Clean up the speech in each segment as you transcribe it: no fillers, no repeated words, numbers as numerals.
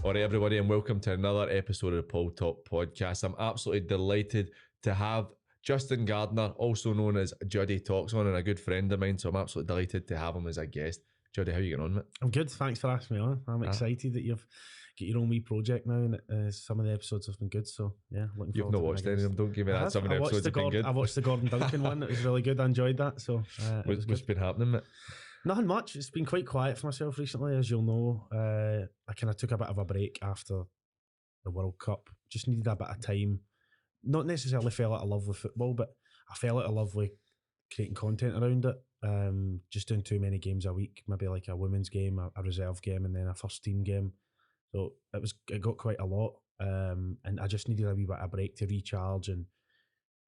Alright everybody, and welcome to another episode of the Paul Talk podcast. I'm absolutely delighted to have Justin Gardiner, also known as Juddy Talks on, and a good friend of mine, so I'm absolutely delighted to have him as a guest. Juddy, how are you getting on, mate? I'm good, thanks for asking me on. I'm excited that you've got your own wee project now, and some of the episodes have been good, so yeah, looking forward to it. You've not watched any of them, don't give me that. Some of the episodes have been good. I watched the Gordon Duncan one, it was really good, I enjoyed that. So what's been happening, mate? Nothing much, it's been quite quiet for myself recently, as you'll know. I kind of took a bit of a break after the World Cup, just needed a bit of time. Not necessarily fell out of love with football, but I fell out of love with creating content around it. Just doing too many games a week, maybe like a women's game, a reserve game, and then a first team game. So it got quite a lot, and I just needed a wee bit of a break to recharge. And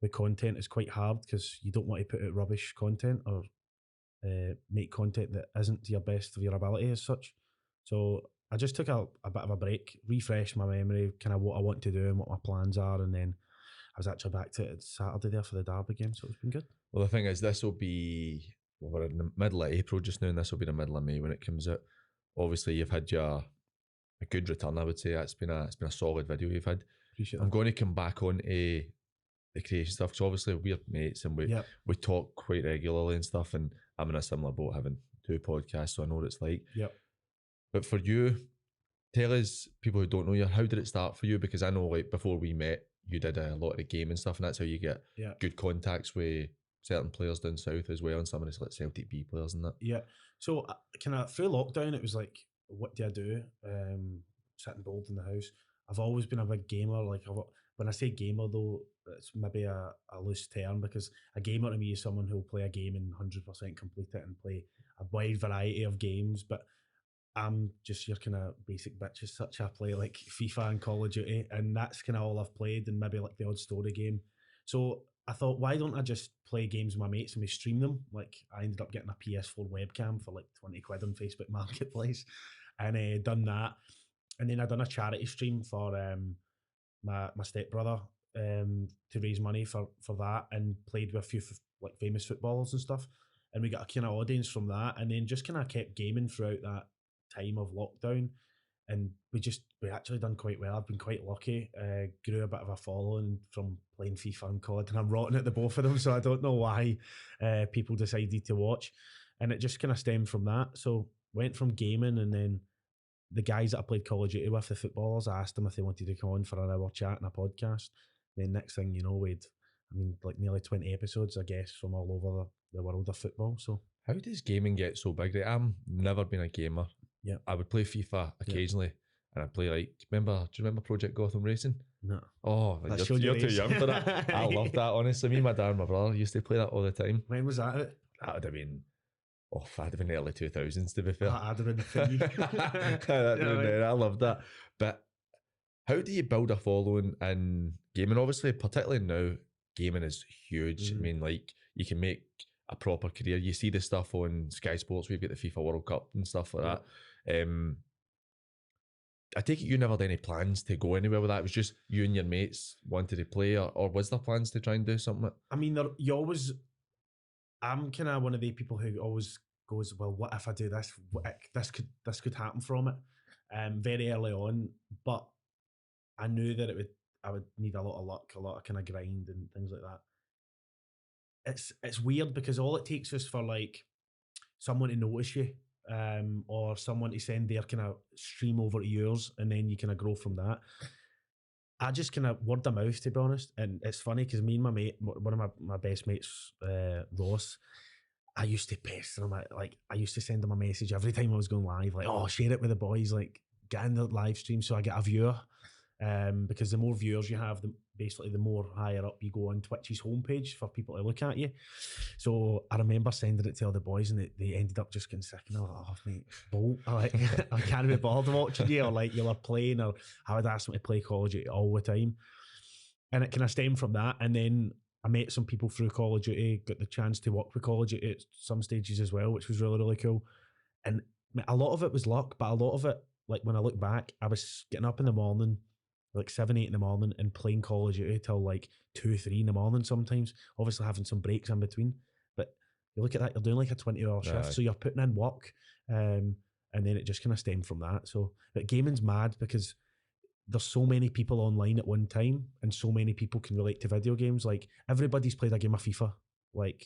with content, it's quite hard because you don't want to put out rubbish content or make content that isn't to your best of your ability as such. So I just took a bit of a break, refreshed my memory, kind of what I want to do and what my plans are, and then I was actually back to it Saturday there for the Derby game, so it's been good. Well, the thing is, this will be, we're in the middle of April just now, and this will be the middle of May when it comes out. Obviously, you've had a good return, I would say. It's been a solid video you've had. Appreciate that. I'm going to come back on to the creation stuff, because obviously we're mates and we talk quite regularly and stuff, and I'm in a similar boat having 2 podcasts, so I know what it's like. Yep. But for you, tell us, people who don't know you, how did it start for you? Because I know, like, before we met, you did a lot of the gaming stuff, and that's how you get good contacts with certain players down south as well, and some of the like Celtic B players and that. Yeah. So kind of through lockdown, it was like, what do I do? Sitting bored in the house. I've always been a big gamer. Like, when I say gamer though, it's maybe a loose term, because a gamer to me is someone who'll play a game and 100% complete it and play a wide variety of games. But I'm just your kind of basic bitch as such. I play like FIFA and Call of Duty, and that's kind of all I've played, and maybe like the odd story game. So I thought, why don't I just play games with my mates and we stream them? Like, I ended up getting a PS4 webcam for like 20 quid on Facebook Marketplace, and done that. And then I done a charity stream for my stepbrother to raise money for that, and played with a few like famous footballers and stuff. And we got a kind of audience from that, and then just kind of kept gaming throughout that time of lockdown, and we actually done quite well. I've been quite lucky. Grew a bit of a following from playing FIFA and COD, and I'm rotten at the both of them, so I don't know why people decided to watch. And it just kind of stemmed from that. So went from gaming, and then the guys that I played Call of Duty with, the footballers, I asked them if they wanted to come on for an hour chat and a podcast. Then next thing you know, like nearly 20 episodes, I guess, from all over the world of football. So how does gaming get so big? Right? I've never been a gamer. Yeah, I would play FIFA occasionally, and I'd play like, do you remember Project Gotham Racing? No. Oh, you're too young for that. I love that, honestly. Me, my dad and my brother used to play that all the time. When was that out? That would have been, I'd have been early 2000s, to be fair. I'd have been 3. I love that. But how do you build a following in gaming? Obviously, particularly now, gaming is huge. I mean, like, you can make a proper career. You see the stuff on Sky Sports, we've got the FIFA World Cup and stuff like that. I take it you never had any plans to go anywhere with that. It was just you and your mates wanted to play, or was there plans to try and do something? I mean, I'm kind of one of the people who always goes, well, what if I do this? This could happen from it. Very early on, but I knew that I would need a lot of luck, a lot of kind of grind and things like that. It's weird, because all it takes is for like someone to notice you, or someone to send their kind of stream over to yours, and then you kind of grow from that. I just kind of word of mouth, to be honest. And it's funny because me and my mate, one of my best mates, Ross, I used to pester him. I used to send him a message every time I was going live, like, oh, share it with the boys, like, get in the live stream so I get a viewer. Because the more viewers you have, the more higher up you go on Twitch's homepage for people to look at you. So I remember sending it to all the boys, and they ended up just getting sick, and oh mate, bolt. I can't be bothered watching you, or like you were playing, or I would ask them to play Call of Duty all the time. And it kind of stemmed from that. And then I met some people through Call of Duty, got the chance to work with Call of Duty at some stages as well, which was really, really cool. And a lot of it was luck, but a lot of it, like when I look back, I was getting up in the morning, like 7, 8 in the morning, and playing Call of Duty till like 2, 3 in the morning sometimes, obviously having some breaks in between. But you look at that, you're doing like a 20-hour shift, so you're putting in work. and then it just kind of stemmed from that. So, but gaming's mad because there's so many people online at one time, and so many people can relate to video games. Like everybody's played a game of FIFA. Like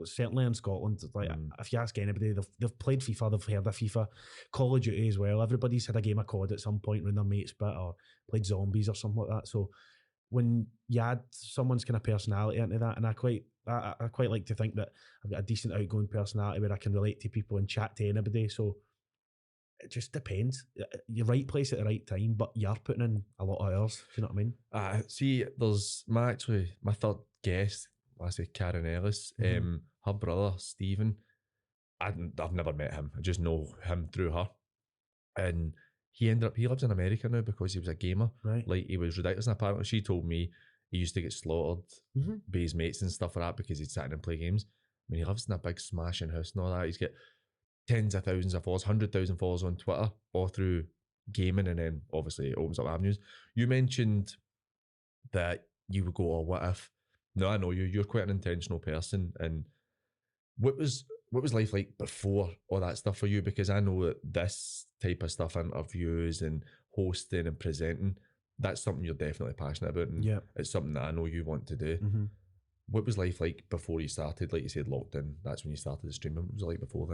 certainly in Scotland, like if you ask anybody, they've played FIFA, they've heard of FIFA. Call of Duty as well. Everybody's had a game of COD at some point when their mates bit or played zombies or something like that. So when you add someone's kind of personality into that, and I quite like to think that I've got a decent outgoing personality where I can relate to people and chat to anybody. So it just depends. You're right place at the right time, but you're putting in a lot of hours. Do you know what I mean? See, there's my third guest, I say Karen Ellis, her brother Stephen. I've never met him. I just know him through her, and he lives in America now because he was a gamer. Right. Like he was ridiculous. And apparently, she told me he used to get slaughtered by his mates and stuff like that because he'd sit in and play games. I mean, he lives in a big smashing house and all that. He's got tens of thousands of followers, 100,000 followers on Twitter, all through gaming, and then obviously it opens up avenues. You mentioned that you would go, "Oh, what if?" No, I know you. You're quite an intentional person. And what was life like before all that stuff for you? Because I know that this type of stuff, interviews and hosting and presenting, that's something you're definitely passionate about, and it's something that I know you want to do. What was life like before you started? Like you said, lockdown. That's when you started the streaming. What was it like before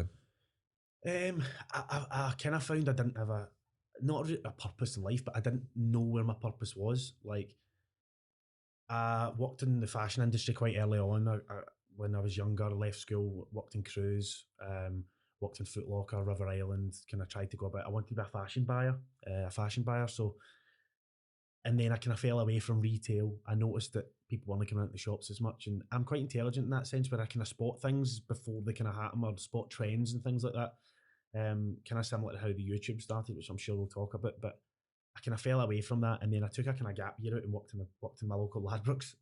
then? I kind of found I didn't have not a purpose in life, but I didn't know where my purpose was. Like, I worked in the fashion industry quite early on. When I was younger, I left school, worked in cruise, worked in Foot Locker, River Island. Kind of tried to go about. I wanted to be a fashion buyer. So, and then I kind of fell away from retail. I noticed that people weren't coming out the shops as much, and I'm quite intelligent in that sense, where I kind of spot things before they kind of happen, or spot trends and things like that. Kind of similar to how the YouTube started, which I'm sure we'll talk about. But I kind of fell away from that, and then I took a kind of gap year out and worked in my local Ladbrokes.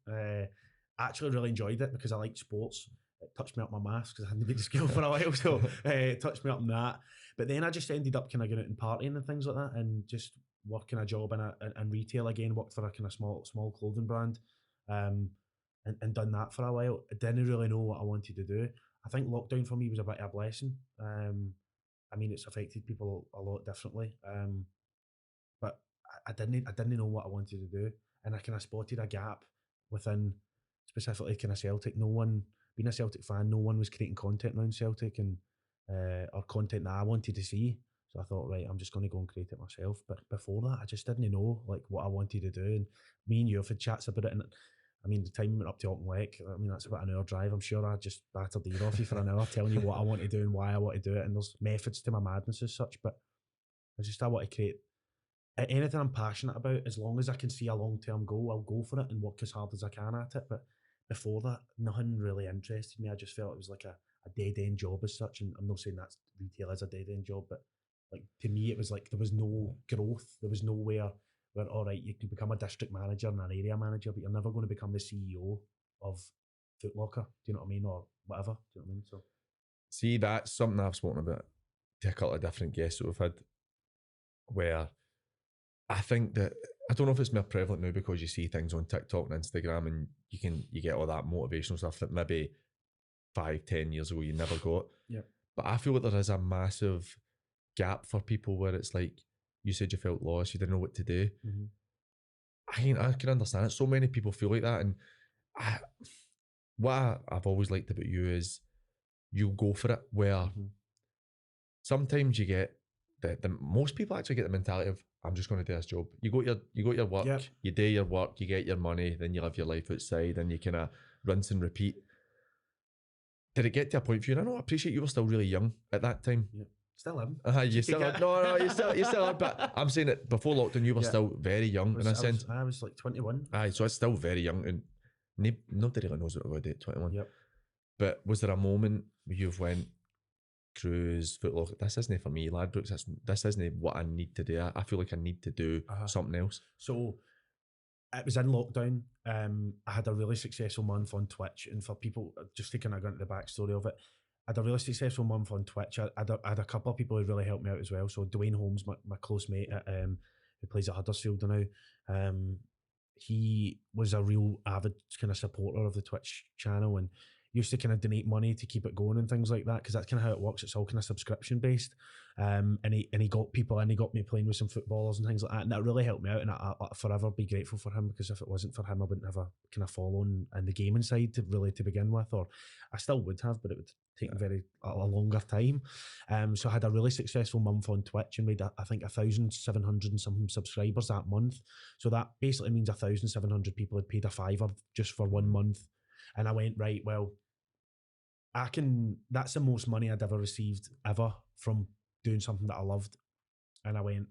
Actually really enjoyed it because I liked sports. It touched me up my maths because I hadn't been to school for a while, so it touched me up in that. But then I just ended up kind of going out and partying and things like that, and just working a job in retail again. Worked for a kind of small clothing brand, and done that for a while. I didn't really know what I wanted to do. I think lockdown for me was a bit of a blessing. I mean, it's affected people a lot differently. But I didn't know what I wanted to do, and I kind of spotted a gap within specifically kind of Celtic. No one, being a Celtic fan, no one was creating content around Celtic and or content that I wanted to see. So I thought, right, I'm just going to go and create it myself. But before that, I just didn't know like what I wanted to do. And me and you have had chats about it, and I mean, the time we went up to Auchinleck, I mean, that's about an hour drive. I'm sure I just battered the ear off you for an hour telling you what I want to do and why I want to do it. And there's methods to my madness as such, but I want to create anything I'm passionate about. As long as I can see a long-term goal, I'll go for it and work as hard as I can at it. But before that, nothing really interested me. I just felt it was like a dead-end job as such. And I'm not saying that retail is a dead-end job, but like to me, it was like there was no growth. There was nowhere where, all right, you can become a district manager and an area manager, but you're never going to become the CEO of Foot Locker. Do you know what I mean? Or whatever. Do you know what I mean? So, see, that's something I've spoken about to a couple of different guests that we've had, where I think that, I don't know if it's more prevalent now because you see things on TikTok and Instagram, and you get all that motivational stuff that maybe 5-10 years ago you never got. Yeah. But I feel like there is a massive gap for people where it's like, you said you felt lost, you didn't know what to do. I can understand it. So many people feel like that, and I've always liked about you is you go for it. Where sometimes you get the most people actually get the mentality of, I'm just going to do this job. You got your work, you do your work, you get your money, then you live your life outside, and you kind of rinse and repeat. Did it get to a point for you? And I know, I appreciate you were still really young at that time. Yeah. Still am. You still are. No, you still are. But I'm saying that before lockdown, you were still very young in a sense. I was like 21. Aye, so it's still very young, and nobody really knows what we're going to do at 21. Yep. But was there a moment where you've went, cruise, Foot Locker, this isn't for me, Ladbrokes, this isn't what I need to do. I feel like I need to do something else. So it was in lockdown. I had a really successful month on Twitch, and for people, just to kind of go into the backstory of it, I had a really successful month on Twitch. I had a couple of people who really helped me out as well. So Dwayne Holmes, my close mate, who plays at Huddersfield now, he was a real avid kind of supporter of the Twitch channel, and used to kind of donate money to keep it going and things like that, because that's kind of how it works. It's all kind of subscription based. And he got people in, he got me playing with some footballers and things like that, and that really helped me out. And I'll forever be grateful for him, because if it wasn't for him, I wouldn't have a kind of following in the gaming side to begin with, or I still would have, but it would take a longer time. So I had a really successful month on Twitch and made I think 1,700 and something subscribers that month. So that basically means 1,700 people had paid a $5 just for 1 month. And I went, right, well, that's the most money I'd ever received ever from doing something that I loved. And I went,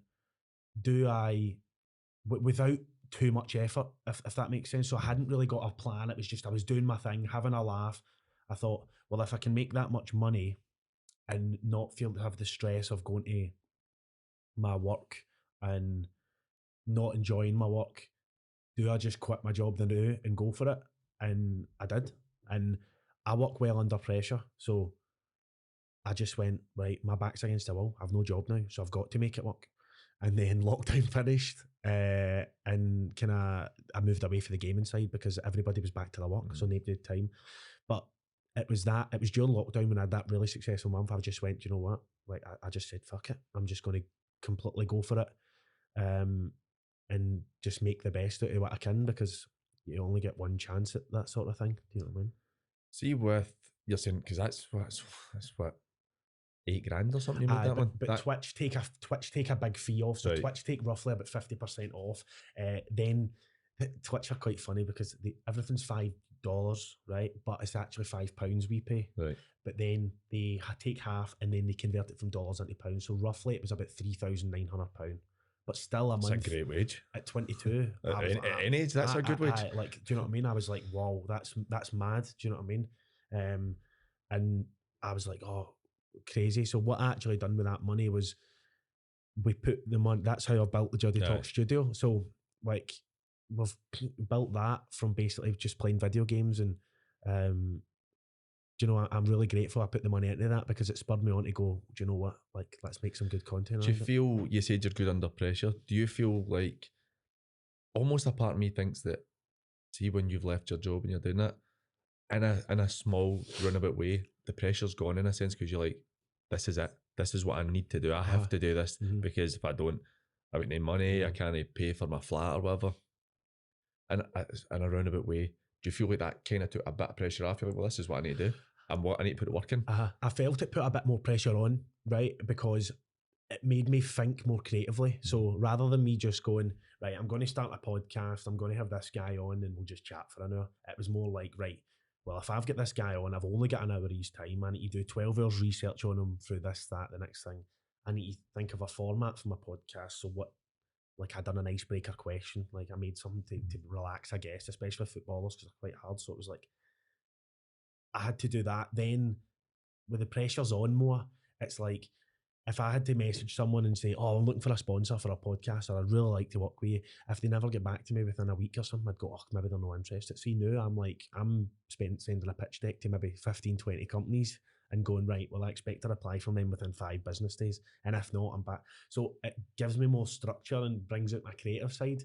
without too much effort, if that makes sense. So I hadn't really got a plan. It was just, I was doing my thing, having a laugh. I thought, well, if I can make that much money and not have the stress of going to my work and not enjoying my work, do I just quit my job now and go for it? And I did. And I work well under pressure. So I just went, right, my back's against the wall. I've no job now, so I've got to make it work. And then lockdown finished, and I moved away from the gaming side because everybody was back to their work, so nobody had time. But it was during lockdown when I had that really successful month. I just went, you know what? Like I just said, fuck it. I'm just going to completely go for it, and just make the best out of what I can, because you only get one chance at that sort of thing. Do you know what I mean? See, with you're saying, because that's what, $8,000 or something you made that one. But Twitch take a big fee off. So Twitch take roughly about 50% off. Then Twitch are quite funny because everything's $5, right? But it's actually £5 we pay. Right. But then they take half and then they convert it from dollars into pounds. So roughly it was about £3,900. But still a month. That's a great wage. At 22. At any age, that's a good wage. Like, do you know what I mean? I was like, wow, that's mad. Do you know what I mean? And I was like, oh, crazy. So what I actually done with that money was we put the money, that's how I built the Juddy Talks studio. So like we've built that from basically just playing video games, and do you know, I'm really grateful I put the money into that, because it spurred me on to go, do you know what, like let's make some good content. Do you feel, you said you're good under pressure, do you feel like, almost a part of me thinks that, see, when you've left your job and you're doing that in a small roundabout way, the pressure's gone in a sense, because you're like, this is it, this is what I need to do, I have to do this, because if I don't, I won't need money, I can't pay for my flat or whatever. And in a roundabout way, do you feel like that kind of took a bit of pressure off? You're like, well, this is what I need to do, and what I need to put the work in. I felt it put a bit more pressure on, right? Because it made me think more creatively. So rather than me just going, right, I'm going to start a podcast, I'm going to have this guy on and we'll just chat for an hour, it was more like, right, well, if I've got this guy on, I've only got an hour each time. I need to do 12 hours research on him through this, that, the next thing. I need to think of a format for my podcast. So what, like I done an icebreaker question. Like I made something to relax, I guess, especially with footballers, because they're quite hard. So it was like, I had to do that. Then with the pressures on more, it's like, if I had to message someone and say, oh, I'm looking for a sponsor for a podcast, or I'd really like to work with you, if they never get back to me within a week or something, I'd go, oh, maybe they're not interested. See, now I'm sending a pitch deck to maybe 15, 20 companies and going, right, well, I expect a reply from them within 5 business days. And if not, I'm back. So it gives me more structure and brings out my creative side.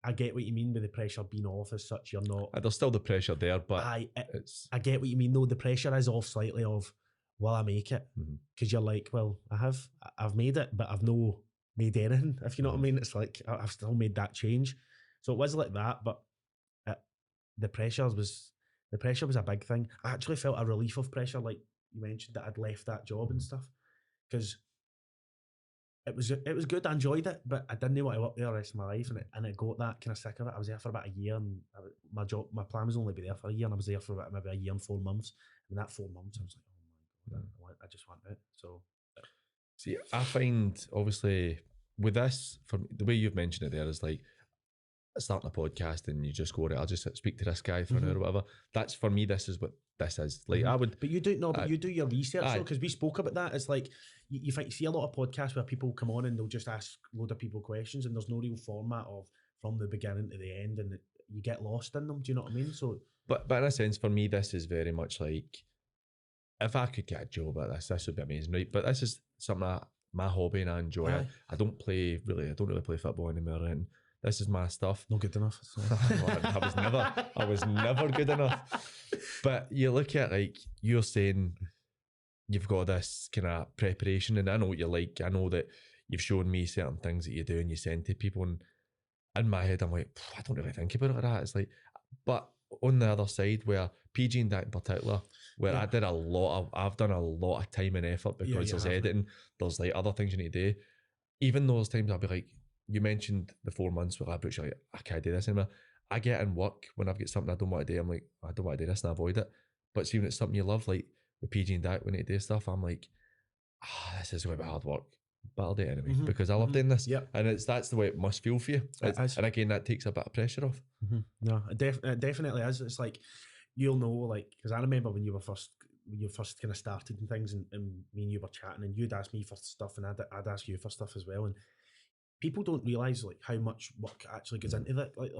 I get what you mean with the pressure being off as such. You're not... There's still the pressure there, but I get what you mean, though. The pressure is off slightly of, will I make it? Because you're like, well, I've made it, but I've no made anything, if you know what I mean. It's like, I've still made that change. So it was like that, but the pressure was a big thing. I actually felt a relief of pressure, like you mentioned, that I'd left that job and stuff, because it was good. I enjoyed it, but I didn't want to work there the rest of my life, and I got that kind of sick of it. I was there for about a year, and my plan was only to be there for a year, and I was there for about maybe a year and 4 months. And that 4 months, I was like, oh my God, I just want it. So, see, I find obviously with this, for the way you've mentioned it there, is like starting a podcast and you just go, right, I'll just speak to this guy for an hour or whatever. That's, for me, this is what this is. Like I would, but you do you do your research though, because we spoke about that. It's like you see a lot of podcasts where people come on and they'll just ask a load of people questions, and there's no real format of from the beginning to the end, and you get lost in them. Do you know what I mean? So, but in a sense, for me, this is very much like, if I could get a job at this would be amazing, right? But this is something my hobby, and I enjoy it. I don't really play football anymore, and This is my stuff. Not good enough. I was never good enough. But you look at, like, you're saying you've got this kind of preparation, and I know what you're like. I know that you've shown me certain things that you do and you send to people, and in my head I'm like, I don't really think about it like that. It's like, but on the other side, where PG and that in particular, where I've done a lot of time and effort, because there's editing, there's like other things you need to do. Even those times I'll be like, you mentioned the 4 months where I've like, I can't do this anymore. I get in work when I've got something I don't want to do, I'm like, I don't want to do this, and I avoid it. But see, when it's something you love, like with PG and that, when you do stuff, I'm like, this is going to be hard work, but I'll do it anyway, because I love doing this. Yep. And that's the way it must feel for you. And again, that takes a bit of pressure off. No, it definitely is. It's like, you'll know, like, because I remember when you first kind of started and things, and me and you were chatting, and you'd ask me for stuff, and I'd ask you for stuff as well. And people don't realise, like, how much work actually goes into that, like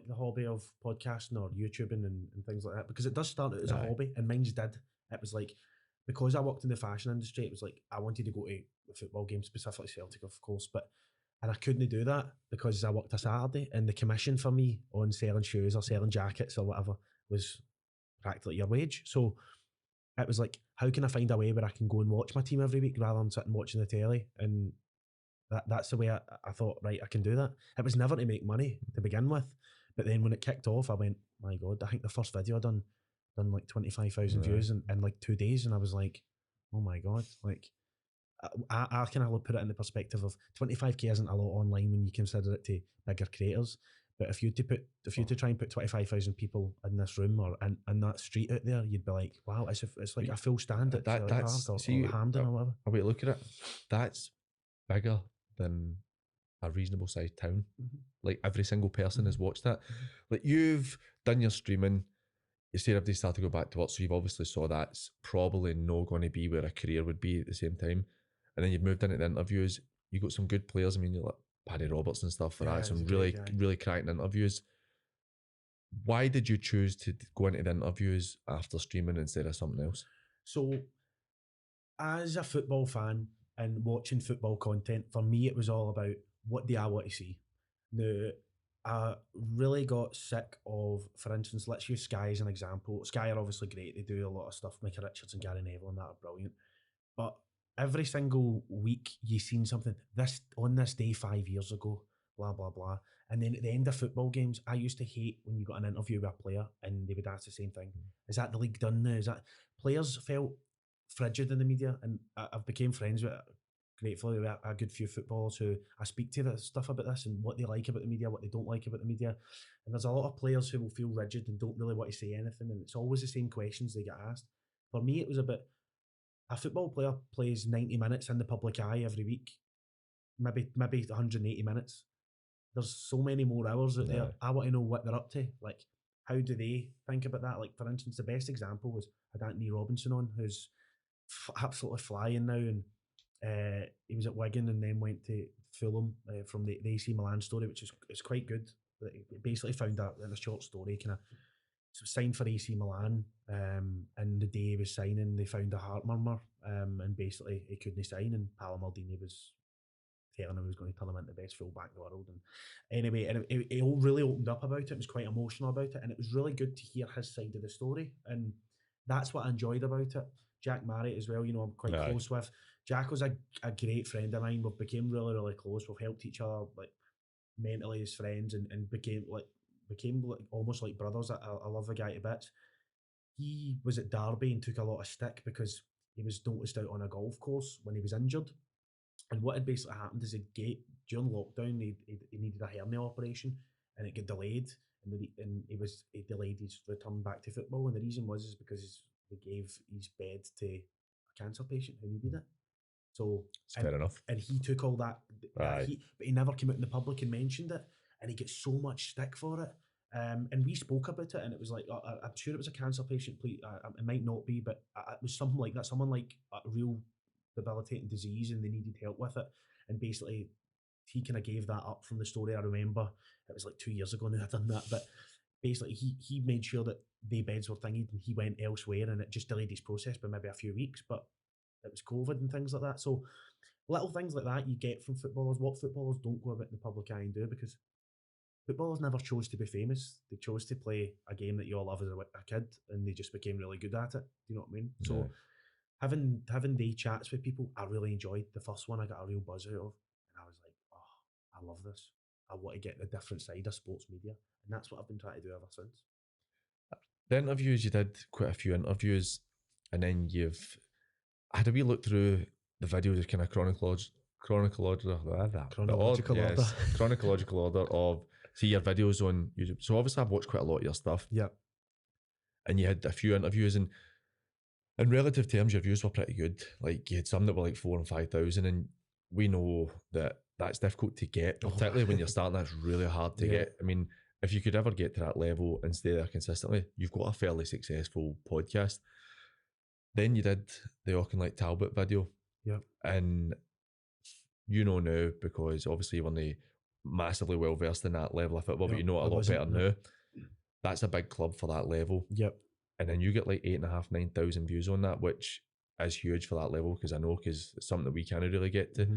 the hobby of podcasting or YouTubing and things like that, because it does start out as a hobby, and mine's did. It was like, because I worked in the fashion industry, it was like I wanted to go to the football game, specifically Celtic, of course, and I couldn't do that because I worked a Saturday, and the commission for me on selling shoes or selling jackets or whatever was practically your wage. So it was like, how can I find a way where I can go and watch my team every week rather than sitting watching the telly? And that's the way I thought, right, I can do that. It was never to make money to begin with. But then when it kicked off, I went, my God, I think the first video I done like 25,000 views in like 2 days. And I was like, oh my God, like, I kind of put it in the perspective of 25k isn't a lot online when you consider it to bigger creators. But if you to try and put 25,000 people in this room or in that street out there, you'd be like, wow, it's like a full stand at Celtic Park or Hampden or whatever. A way to look at it, that's bigger than a reasonable sized town. Like, every single person has watched that. Like, you've done your streaming, you said everybody started to go back to work, so you've obviously saw that's probably not going to be where a career would be at the same time. And then you've moved into the interviews. You got some good players. I mean, you're like Paddy Roberts and stuff like that. Some really cracking interviews. Why did you choose to go into the interviews after streaming instead of something else? So, as a football fan and watching football content, for me, it was all about, what do I want to see? Now, I really got sick of, for instance, let's use Sky as an example. Sky are obviously great. They do a lot of stuff. Micah Richards and Gary Neville and that are brilliant. But every single week you've seen something, on this day 5 years ago, blah, blah, blah. And then at the end of football games, I used to hate when you got an interview with a player and they would ask the same thing. Is that the league done now? Is that... Players felt frigid in the media, and I've became friends with, gratefully, with a good few footballers who I speak to stuff about this and what they like about the media, what they don't like about the media. And there's a lot of players who will feel rigid and don't really want to say anything, and it's always the same questions they get asked. For me, it was a bit... A football player plays 90 minutes in the public eye every week, maybe 180 minutes. There's so many more hours out there. I want to know what they're up to. Like, how do they think about that? Like, for instance, the best example was, I had Anthony Robinson on, who's absolutely flying now, and he was at Wigan and then went to Fulham from the AC Milan story, which is quite good. He basically found out in a short story, kind of signed for AC Milan, and the day he was signing, they found a heart murmur, and basically he couldn't sign, and Paolo Maldini was telling him he was going to turn him into the best fullback in the world. And anyway, and it all really opened up about it. It was quite emotional about it, and it was really good to hear his side of the story, and that's what I enjoyed about it. Jack Marriott as well, I'm quite close with. Jack was a great friend of mine. We've became really, really close. We've helped each other, like, mentally as friends, and became almost like brothers. I love the guy to bits. He was at Derby and took a lot of stick because he was noticed out on a golf course when he was injured. And what had basically happened is during lockdown, he needed a hernia operation, and it got delayed, and he delayed his return back to football. And the reason is because they gave his bed to a cancer patient who needed it. So fair enough. And he took all that, but he never came out in the public and mentioned it, and he gets so much stick for it. And we spoke about it, and it was like, I'm sure it was a cancer patient. Please, it might not be, but it was something like that. Someone like a real debilitating disease, and they needed help with it. And basically, he kind of gave that up from the story. I remember it was like 2 years ago now I'd done that, but basically he made sure that the beds were thingied, and he went elsewhere, and it just delayed his process by maybe a few weeks. But it was COVID and things like that. So little things like that you get from footballers, what footballers don't go about in the public eye and do, because footballers never chose to be famous. They chose to play a game that you all love as a kid, and they just became really good at it. Do you know what I mean? So having day chats with people, I really enjoyed. The first one I got a real buzz out of, and I was like, oh, I love this. I want to get the different side of sports media, and that's what I've been trying to do ever since. The interviews, you did quite a few interviews, and then I had a wee look through the videos of kind of chronological order of see your videos on YouTube. So obviously I've watched quite a lot of your stuff. Yeah. And you had a few interviews, and in relative terms your views were pretty good. Like you had some that were like 4,000 and 5,000, and we know that that's difficult to get, particularly when you're starting. That's really hard to get. I mean, if you could ever get to that level and stay there consistently, you've got a fairly successful podcast. Then you did the Auchinleck Talbot video. Yeah. And you know now, because obviously you weren't massively well versed in that level of football, but you know it a lot better now. That's a big club for that level. Yep. And then you get like 8,500, 9,000 views on that, which is huge for that level, because it's something that we can't really get to.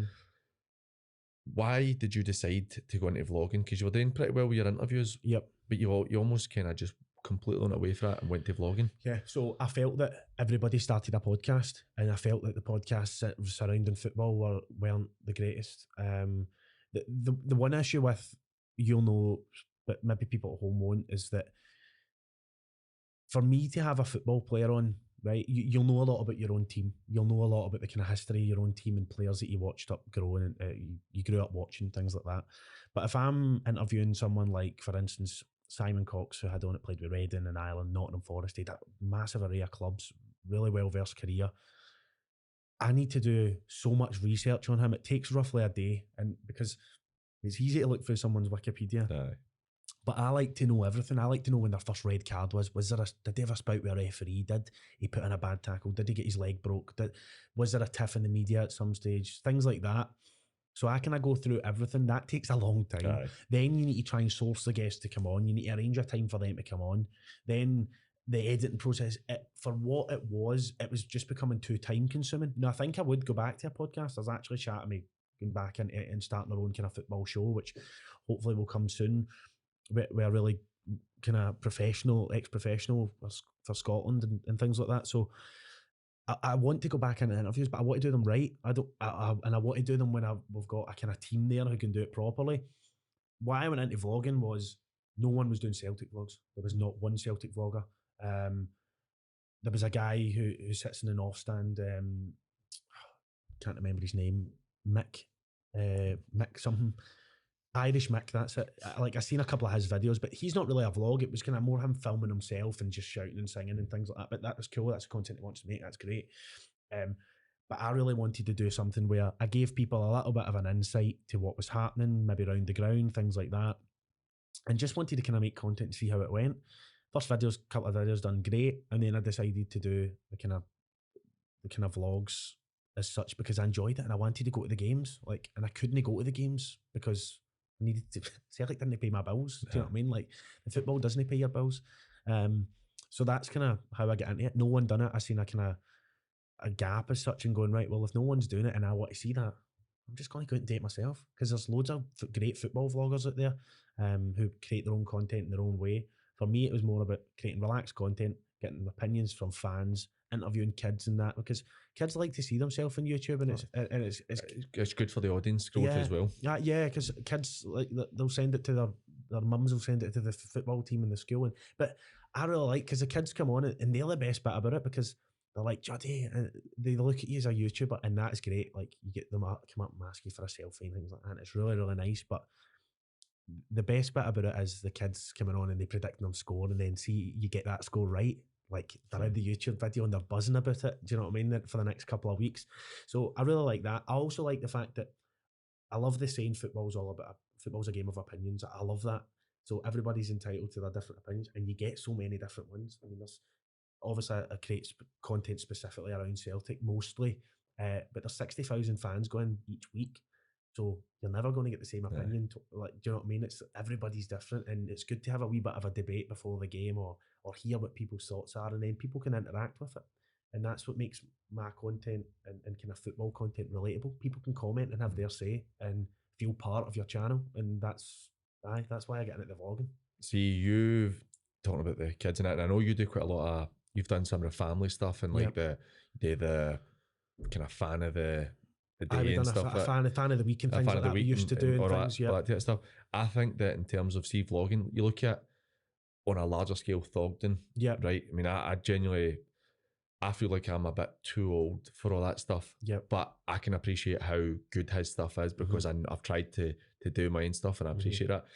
Why did you decide to go into vlogging? Because you were doing pretty well with your interviews. Yep. But you almost kind of just completely went away from it and went to vlogging. Yeah. So I felt that everybody started a podcast, and I felt that the podcasts surrounding football weren't the greatest. The one issue with, you'll know, but maybe people at home won't, is that for me to have a football player on, right, you'll know a lot about your own team. You'll know a lot about the kind of history of your own team and players that you watched up growing, and you grew up watching, things like that. But if I'm interviewing someone like, for instance, Simon Cox, who had on it, played with Reading and Ireland, Nottingham Forest, he had a massive array of clubs, really well-versed career. I need to do so much research on him. It takes roughly a day, and because it's easy to look through someone's Wikipedia. Aye. But I like to know everything. I like to know when their first red card was. Did they ever spout with a referee? Did he put in a bad tackle? Did he get his leg broke? Was there a tiff in the media at some stage? Things like that. So I kind of go through everything. That takes a long time. Aye. Then you need to try and source the guests to come on. You need to arrange a time for them to come on. Then the editing process, for what it was just becoming too time consuming. Now, I think I would go back to a podcast. There's actually chat of me going back into it and starting our own kind of football show, which hopefully will come soon. We're really kind of ex-professional for Scotland and things like that. So I want to go back into interviews, but I want to do them right. And I want to do them when we've got a kind of team there who can do it properly. Why I went into vlogging was no one was doing Celtic vlogs. There was not one Celtic vlogger. There was a guy who sits in the north stand. Can't remember his name. Mick something. Irish Mick, that's it. Like, I've seen a couple of his videos, but he's not really a vlog. It was kind of more him filming himself and just shouting and singing and things like that. But that was cool. That's the content he wants to make. That's great. But I really wanted to do something where I gave people a little bit of an insight to what was happening, maybe around the ground, things like that. And just wanted to kind of make content to see how it went. First couple of videos done great. And then I decided to do the kind of vlogs as such because I enjoyed it and I wanted to go to the games. And I couldn't go to the games because I needed to. Celtic didn't pay my bills. Do you know what I mean? Like, the football doesn't pay your bills. So that's kind of how I get into it. No one done it. I seen a kind of a gap as such and going, right, well, if no one's doing it and I want to see that, I'm just going to go out and do it myself, because there's loads of great football vloggers out there who create their own content in their own way. For me, it was more about creating relaxed content, getting opinions from fans, interviewing kids and that, because kids like to see themselves on YouTube, and it's good for the audience growth as well. Yeah, because kids, like, they'll send it to their mums, will send it to the football team in the school, but I really like, because the kids come on and they're the best bit about it, because they're like, Juddy, and they look at you as a YouTuber, and that's great. Like, you get them come up and ask you for a selfie and things like that, and it's really, really nice. But the best bit about it is the kids coming on and they predict them score, and then see you get that score right. Like, they're in the YouTube video and they're buzzing about it. Do you know what I mean? For the next couple of weeks. So I really like that. I also like the fact that I love the saying football's a game of opinions. I love that. So everybody's entitled to their different opinions, and you get so many different ones. I mean, obviously I create content specifically around Celtic mostly, but there's 60,000 fans going each week, so you're never going to get the same opinion. Like, do you know what I mean? It's everybody's different, and it's good to have a wee bit of a debate before the game, or hear what people's thoughts are, and then people can interact with it. And that's what makes my content and kind of football content relatable. People can comment and have their say and feel part of your channel, and that's Aye, that's why I get into the vlogging. See, you've talking about the kids and that, and I know you do quite a lot of. You've done some of the family stuff and like Yep. the kind of fan of the Aye, we day and done stuff. a fan of the week and A things fan like of the that. We week used to do and and all things. all Yeah. that type of stuff. I think that in terms of vlogging, you look at on a larger scale Thogden, Yep. right? I mean, I genuinely I feel like I'm a bit too old for all that stuff. Yep. But I can appreciate how good his stuff is because I've tried to do my own stuff and I appreciate that.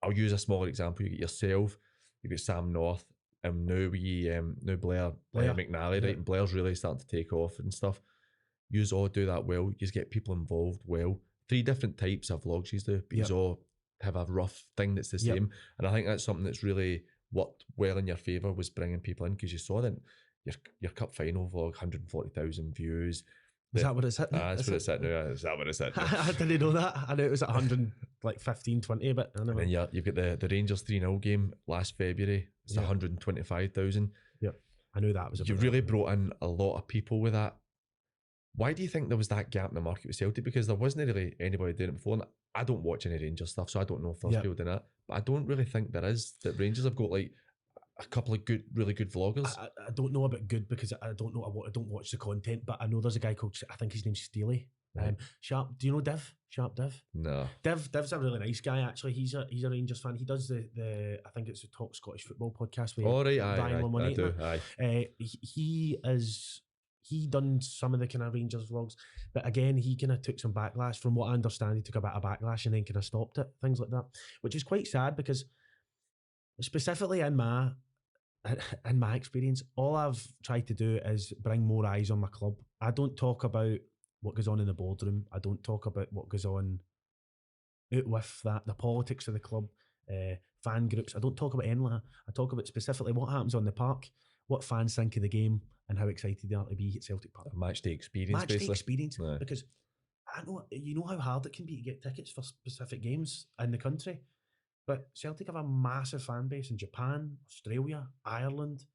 I'll use a smaller example. You get yourself, you get Sam North, and now Blair, McNally, right? Yep. And Blair's really starting to take off and stuff. You all do that well. You just get people involved well. 3 different types of vlogs you do, but you all have a rough thing that's the same. And I think that's something that's really worked well in your favour was bringing people in because you saw that your cup final vlog, 140,000 views. Is that what it's at? That's what it's at now. Is that what it's at now? I didn't know that. I knew it was at 100, like 15, 20, but I never. And then you've got the Rangers 3-0 game last February. It's 125,000. Yep. I knew that was. You really brought in a lot of people with that. Why do you think there was that gap in the market with Celtic? Because there wasn't really anybody doing it before. And I don't watch any Rangers stuff, so I don't know if there's people doing that. But I don't really think there is. That Rangers have got like a couple of really good vloggers. I don't know about good because I don't know. I don't watch the content, but I know there's a guy called, I think his name's Steely. Right. Sharp. Do you know Div? Sharp Div? No. Div's a really nice guy. Actually, he's a Rangers fan. He does the I think it's the Talk Scottish Football podcast with Ryan Lamonti. I do. Aye. He done some of the kind of Rangers vlogs, but again, he kind of took some backlash. From what I understand, he took a bit of backlash and then kind of stopped it. Things like that, which is quite sad because specifically in my experience, all I've tried to do is bring more eyes on my club. I don't talk about what goes on in the boardroom. I don't talk about what goes on out with that, the politics of the club, fan groups. I don't talk about any of that. I talk about specifically what happens on the park, what fans think of the game, and how excited they are to be at Celtic Park. Match day experience, no. Because I know, you know how hard it can be to get tickets for specific games in the country. But Celtic have a massive fan base in Japan, Australia, Ireland.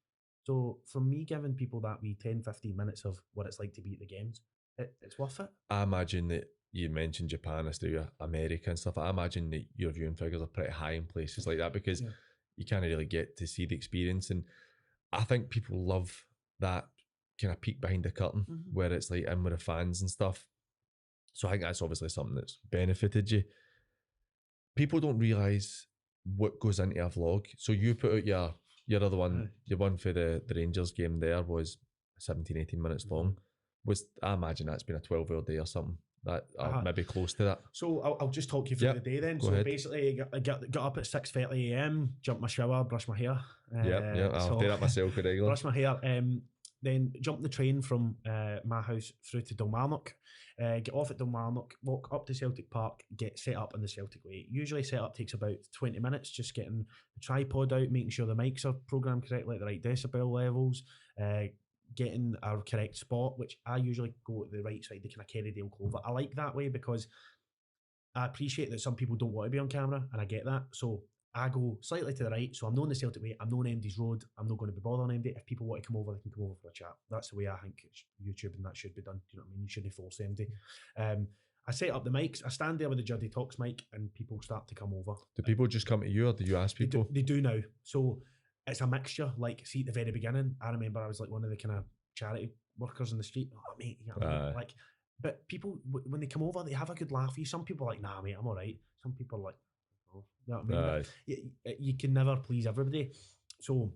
So from me giving people that wee 10, 15 minutes of what it's like to be at the games, it's worth it. I imagine that you mentioned Japan, Australia, America and stuff. I imagine that your viewing figures are pretty high in places like that because you can't really get to see the experience. And I think people love that kind of peek behind the curtain where it's like in with the fans and stuff. So I think that's obviously something that's benefited you. People don't realise what goes into a vlog. So you put out your other one, your one for the Rangers game there was 17, 18 minutes long. I imagine that's been a 12-hour day or something. That maybe close to that. So I'll just talk you through the day then. Go ahead. Basically, I got up at 6:30 a.m, jump my shower, brush my hair. I'll do that myself regularly. Brush my hair, then jump the train from my house through to Dalmarnock. Get off at Dalmarnock, walk up to Celtic Park, get set up in the Celtic way. Usually set up takes about 20 minutes, just getting the tripod out, making sure the mics are programmed correctly at the right decibel levels, getting our correct spot, which I usually go to the right side, the kind of Kerrydale Clover. I like that way because I appreciate that some people don't want to be on camera, and I get that. So I go slightly to the right, so I'm known the Celtic way, I'm known MD's Road, I'm not going to be bothered on MD. If people want to come over, they can come over for a chat. That's the way I think YouTube and that should be done. Do you know what I mean? You shouldn't force MD. I set up the mics, I stand there with the Juddy Talks mic, and people start to come over. Do people just come to you, or do you ask people? They do now. So it's a mixture. Like, see, at the very beginning, I remember I was like one of the kind of charity workers in the street. Oh, mate, you know what I mean? Like, but people, when they come over, they have a good laugh. Some people are like, nah, mate, I'm all right. Some people are like, oh, you know what I mean? You can never please everybody. So,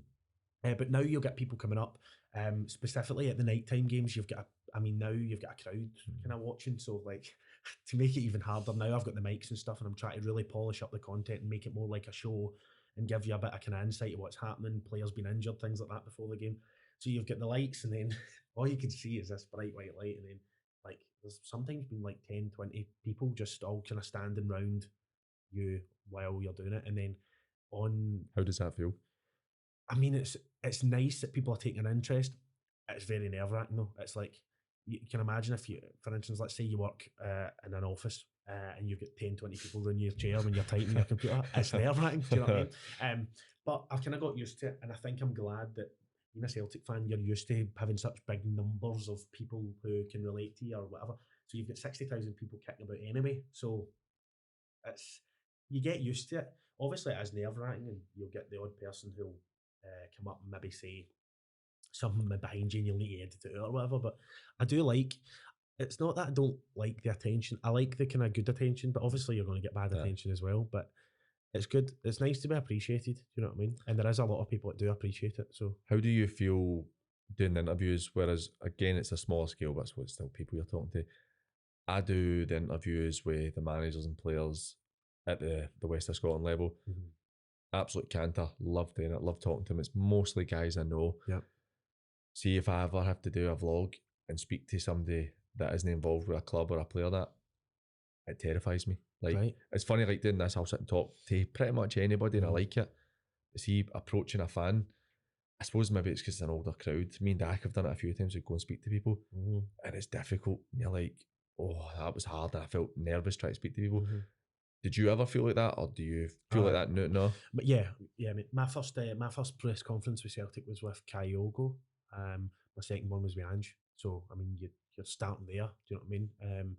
but now you'll get people coming up, specifically at the nighttime games. Now you've got a crowd kind of watching. So, like, to make it even harder, now I've got the mics and stuff, and I'm trying to really polish up the content and make it more like a show and give you a bit of kind of insight of what's happening, players being injured, things like that before the game. So you've got the lights, and then all you can see is this bright white light, and then like there's sometimes been like 10, 20 people just all kind of standing round you while you're doing it. And then how does that feel? I mean, it's nice that people are taking an interest. It's very nerve-wracking though. It's like, you can imagine if you, for instance, let's say you work in an office and you've got 10, 20 people in your chair when you're typing your computer. It's nerve-wracking, do you know what I mean? But I've kind of got used to it, and I think I'm glad that being a Celtic fan, you're used to having such big numbers of people who can relate to you or whatever. So you've got 60,000 people kicking about anyway. So you get used to it. Obviously, it is nerve-wracking, and you'll get the odd person who'll come up and maybe say something behind you and you'll need to edit it out or whatever. But I do like, it's not that I don't like the attention. I like the kind of good attention, but obviously you're going to get bad attention as well. But it's good. It's nice to be appreciated. Do you know what I mean? And there is a lot of people that do appreciate it. So how do you feel doing the interviews? Whereas again, it's a smaller scale, but it's still people you're talking to. I do the interviews with the managers and players at the West of Scotland level. Absolute canter. Love doing it. Love talking to them. It's mostly guys I know. Yep. See, if I ever have to do a vlog and speak to somebody that isn't involved with a club or a player, that it terrifies me. Like it's funny, like doing this, I'll sit and talk to pretty much anybody and I like it. See, approaching a fan, I suppose maybe it's because it's an older crowd. Me and Dak have done it a few times. We go and speak to people and it's difficult. And you're like, oh, that was hard. And I felt nervous trying to speak to people. Did you ever feel like that, or do you feel like that? No. But yeah. I mean, my first press conference with Celtic was with Kyogo. My second one was with Ange. So I mean, you're starting there. Do you know what I mean?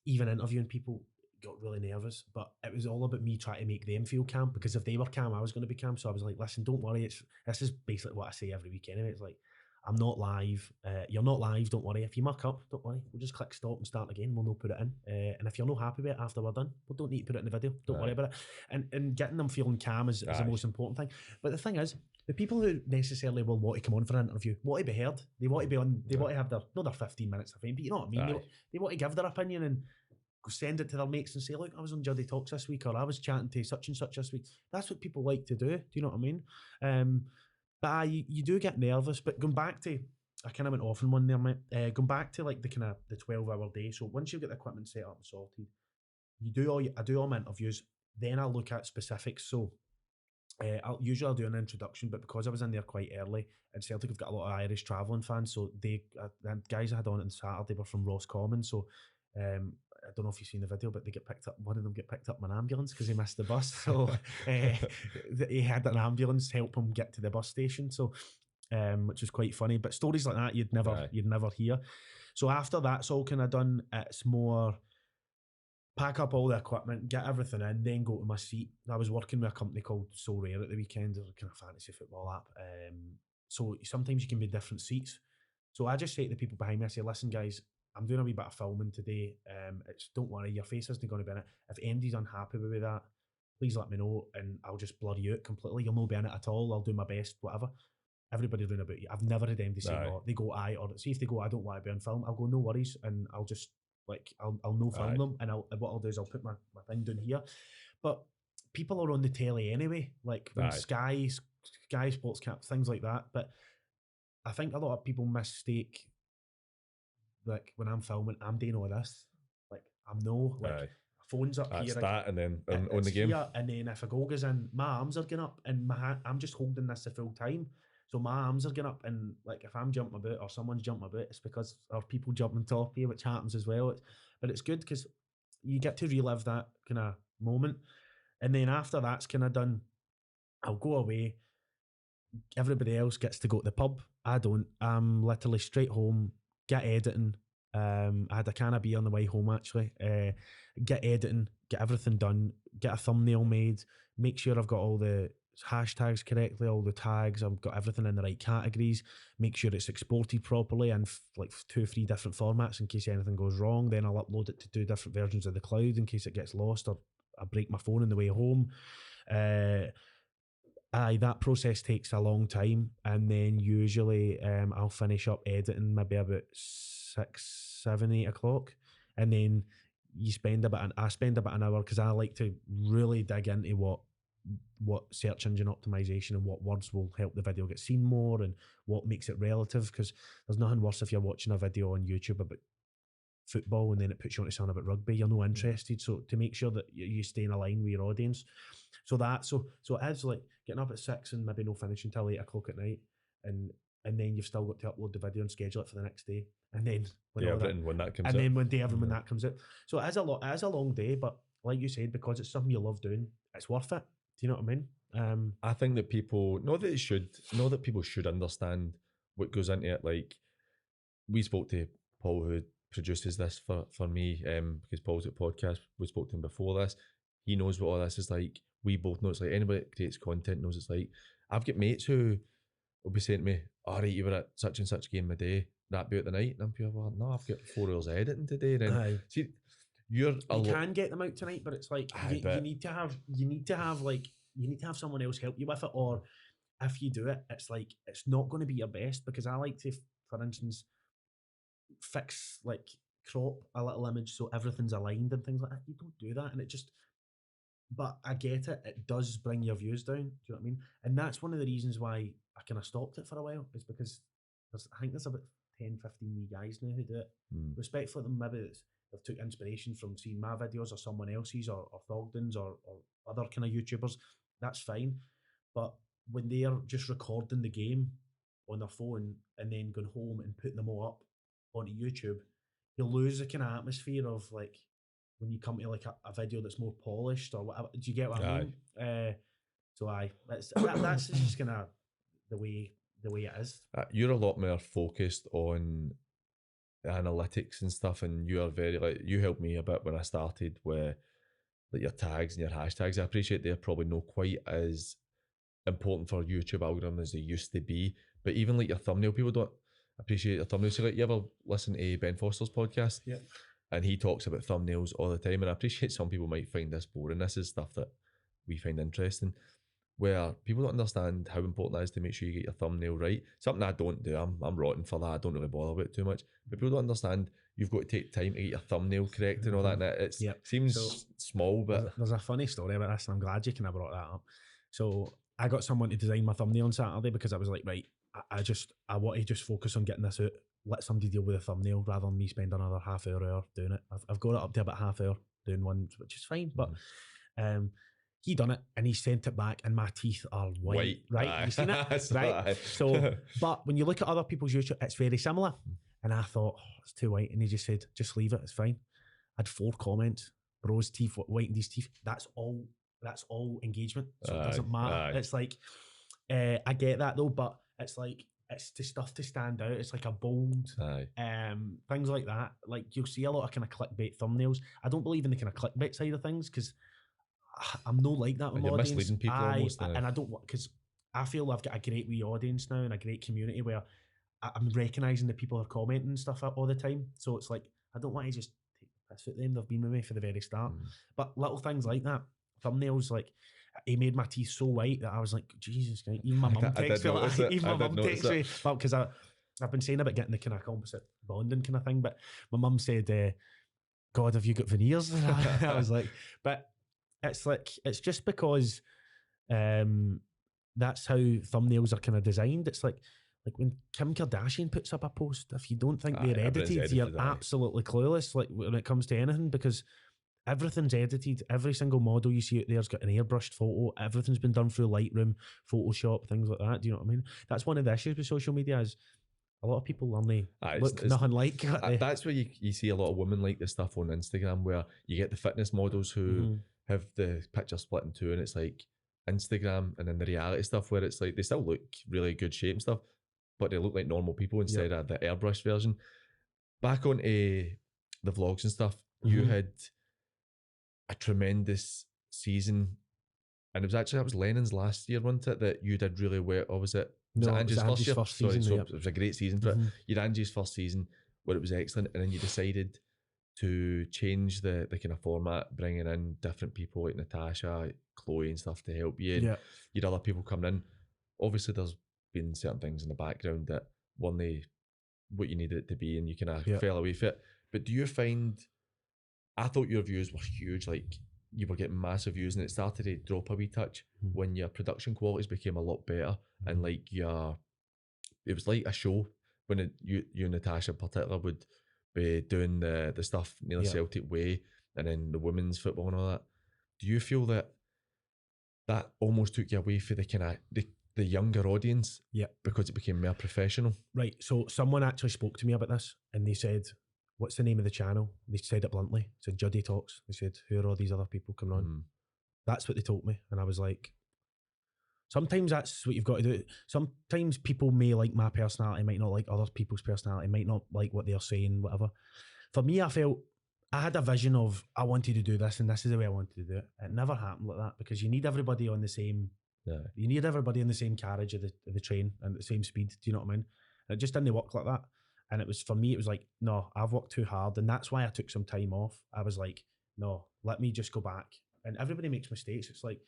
Even interviewing people got really nervous, but it was all about me trying to make them feel calm, because if they were calm, I was going to be calm. So I was like, listen, don't worry. This is basically what I say every week anyway. It's like, I'm not live. You're not live. Don't worry. If you muck up, don't worry. We'll just click stop and start again. We'll not put it in. And if you're not happy with it after we're done, we don't need to put it in the video. Don't worry about it. And getting them feeling calm is the most important thing. But the thing is, the people who necessarily will want to come on for an interview want to be heard. They want to be on. They want to have their 15 minutes of fame. But you know what I mean? They want to give their opinion and send it to their mates and say, look, I was on Juddy Talks this week, or I was chatting to such and such this week. That's what people like to do. Do you know what I mean? But you do get nervous. But going back to, I kind of went off on one there, mate. Going back to like the kind of the 12-hour day. So once you get the equipment set up and sorted, I do all my interviews. Then I'll look at specifics. So I'll do an introduction, but because I was in there quite early, and Celtic have got a lot of Irish travelling fans, so the guys I had on Saturday were from Roscommon. So I don't know if you've seen the video, but they get picked up. One of them get picked up in an ambulance because he missed the bus. So he had an ambulance help him get to the bus station. So which was quite funny. But stories like that you'd never hear. So after that's all kind of done, it's more pack up all the equipment, get everything in, then go to my seat. I was working with a company called So Rare at the weekend, a kind of fantasy football app. So sometimes you can be different seats. So I just say to the people behind me, I say, listen guys, I'm doing a wee bit of filming today. Don't worry, your face isn't going to be in it. If anybody's unhappy with that, please let me know and I'll just blur you out completely. You'll not be in it at all. I'll do my best, whatever. Everybody's doing about you. I've never had anybody say no. They go aye, or see if they go, I don't want to be on film. I'll go, no worries, and I'll just I'll no film them, and what I'll do is I'll put my thing down here. But people are on the telly anyway, like when Sky Sports Cap, things like that. But I think a lot of people mistake, like when I'm filming, I'm doing all this. Like I'm phone's up here. And then on the game. Here, and then if a goal goes in, my arms are going up, and I'm just holding this the full time. So my arms are going up, and like if I'm jumping about or someone's jumping about, it's because there are people jumping on top of you, which happens as well. But it's good because you get to relive that kind of moment. And then after that's kind of done, I'll go away. Everybody else gets to go to the pub. I don't. I'm literally straight home, get editing. I had a can of beer on the way home actually. Get editing, get everything done, get a thumbnail made, make sure I've got all the hashtags correctly, all the tags, I've got everything in the right categories, make sure it's exported properly in like 2 or 3 different formats in case anything goes wrong. Then I'll upload it to 2 different versions of the cloud in case it gets lost or I break my phone on the way home. That process takes a long time, and then usually I'll finish up editing maybe about 6, 7, 8 o'clock, and then I spend about an hour because I like to really dig into what search engine optimization and what words will help the video get seen more and what makes it relative, because there's nothing worse if you're watching a video on YouTube about football and then it puts you on to something about rugby, you're no interested. So to make sure that you stay in a line with your audience, so it is like getting up at 6 and maybe no finishing till 8 o'clock at night, and then you've still got to upload the video and schedule it for the next day, and then when that comes out. So it is a long day, but like you said, because it's something you love doing, it's worth it. Do you know what I mean? I think that people people should understand what goes into it. Like, we spoke to Paul, who produces this for me, because Paul's at podcast. We spoke to him before this. He knows what all this is like. We both know it's like. Anybody that creates content knows it's like. I've got mates who will be saying to me, all right, you were at such and such game a day, that be out the night. And I'm like, well, no, I've got 4 hours editing today. Then Aye. see, you're You can get them out tonight, but it's like Aye, you need to have someone else help you with it, or if you do it, it's like it's not going to be your best, because I like to, for instance, fix like crop a little image so everything's aligned and things like that. You don't do that, and it just. But I get it. It does bring your views down. Do you know what I mean? And that's one of the reasons why I kind of stopped it for a while, is because I think there's about 10, 15 wee guys now who do it. Respect for them, maybe they've took inspiration from seeing my videos or someone else's, or Thogden's or other kind of YouTubers. That's fine. But when they're just recording the game on their phone and then going home and putting them all up onto YouTube, you'll lose the kind of atmosphere of like, when you come to like a video that's more polished or whatever. Do you get what I mean? So that's just kind of the way it is. You're a lot more focused on analytics and stuff, and you are very like, you helped me a bit when I started with like your tags and your hashtags. I appreciate they're probably not quite as important for YouTube algorithm as they used to be, but even like your thumbnail, people don't appreciate your thumbnail. So like, you ever listen to Ben Foster's podcast? Yeah. And he talks about thumbnails all the time, and I appreciate some people might find this boring. This is stuff that we find interesting, where people don't understand how important that is to make sure you get your thumbnail right. Something I don't do. I'm rotten for that. I don't really bother about it too much. But people don't understand you've got to take time to get your thumbnail correct and all that. And it seems small, but there's a funny story about this, and I'm glad you kind of brought that up. So I got someone to design my thumbnail on Saturday, because I was like, right, I want to just focus on getting this out. Let somebody deal with the thumbnail rather than me spend another half hour doing it. I've got it up to about half hour doing one, which is fine. But he done it and he sent it back, and my teeth are white. Right? You seen it? Right. So, but when you look at other people's YouTube, it's very similar. And I thought, it's too white. And he just said, just leave it. It's fine. I had 4 comments. Bro's teeth whitened his teeth. That's all engagement. So it doesn't matter. It's like, I get that though, but it's like, it's the stuff to stand out. It's like a bold, things like that. Like you'll see a lot of kind of clickbait thumbnails. I don't believe in the kind of clickbait side of things, because I'm no like that with my audience. Misleading people almost. And I don't, because I feel I've got a great wee audience now and a great community where I'm recognising the people who are commenting and stuff all the time. So it's like, I don't want to just take the piss at them. They've been with me for the very start. But little things like that, thumbnails, like, he made my teeth so white that I was like, Jesus, even my mum texts me like, even my mum texts me, well, because I've been saying about getting the kind of composite bonding kind of thing, but my mum said, God, have you got veneers? And I was like, but it's like, it's just because that's how thumbnails are kind of designed. It's like when Kim Kardashian puts up a post, if you don't think they're edited, you're absolutely clueless, like when it comes to anything, because everything's edited. Every single model you see out there's got an airbrushed photo. Everything's been done through Lightroom, Photoshop, things like that. Do you know what I mean? That's one of the issues with social media, is a lot of people only look nothing like. That's where you see a lot of women like the stuff on Instagram, where you get the fitness models who have the picture split in two, and it's like Instagram, and then the reality stuff where it's like they still look really good shape and stuff, but they look like normal people instead of the airbrush version. Back on the vlogs and stuff, you had a tremendous season, and that was Lennon's last year, wasn't it, that you did really well? Or was it Angie's first season? So it was a great season for it. You had Angie's first season where it was excellent, and then you decided to change the kind of format, bringing in different people like Natasha, Chloe and stuff to help you. And you had other people coming in. Obviously there's been certain things in the background that weren't what you needed it to be, and you kind of fell away from it. But do you find, I thought your views were huge, like you were getting massive views, and it started to drop a wee touch when your production qualities became a lot better, and like it was like a show when you and Natasha in particular would be doing the stuff near the Celtic way, and then the women's football and all that. Do you feel that almost took you away from the kind of the younger audience? Because it became more professional. Right. So someone actually spoke to me about this, and they said, what's the name of the channel? They said it bluntly. They said Juddy Talks. They said, who are all these other people coming on? That's what they told me. And I was like, sometimes that's what you've got to do. Sometimes people may like my personality, might not like other people's personality, might not like what they're saying, whatever. For me, I felt I had a vision of I wanted to do this and this is the way I wanted to do it. It never happened like that because you need everybody on the same. Yeah. You need everybody in the same carriage of the train and the same speed. Do you know what I mean? And it just didn't work like that. And it was for me. It was like, no, I've worked too hard, and that's why I took some time off. I was like, no, let me just go back. And everybody makes mistakes. It's like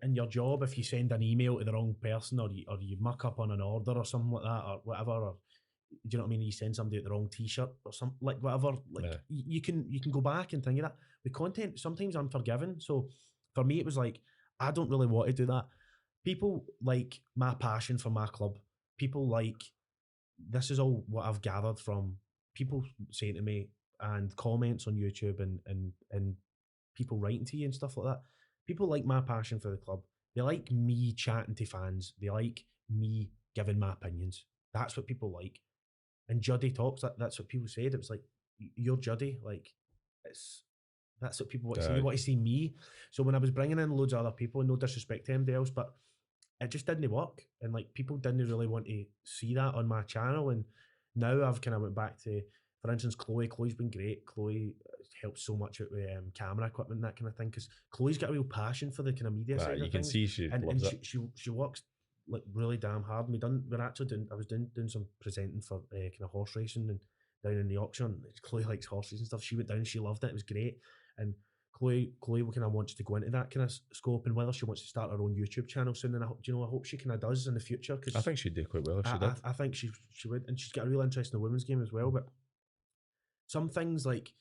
in your job, if you send an email to the wrong person, or you muck up on an order or something like that, or whatever, or do you know what I mean? You send somebody the wrong T-shirt or something, like whatever. Like Yeah. you can go back and think of that. With content, sometimes I'm forgiven. So for me, it was like I don't really want to do that. People like my passion for my club. People like this is all what I've gathered from people saying to me and comments on YouTube and people writing to you and stuff like that. People like my passion for the club. They like me chatting to fans. They like me giving my opinions. That's what people like. And Juddy Talks, that's what people said. It was like, you're Juddy. Like, it's that's what people want to see. They want to see me. So when I was bringing in loads of other people, and no disrespect to anybody else, but it just didn't work. And like people didn't really want to see that on my channel. And now I've kind of went back to, for instance, Chloe. Chloe's been great. Chloe helped so much with camera equipment and that kind of thing because Chloe's got a real passion for the kind of media side You of can things. see she and loves it. she works like really damn hard. We're actually doing. I was doing some presenting for kind of horse racing and down in the auction. Chloe likes horses and stuff. She went down. She loved it. It was great. And Chloe kind of wants to go into that kind of scope, and whether she wants to start her own YouTube channel soon. And I hope she kind of does in the future. Because I think she'd do quite well if she did. I think she would, and she's got a real interest in the women's game as well. But some things like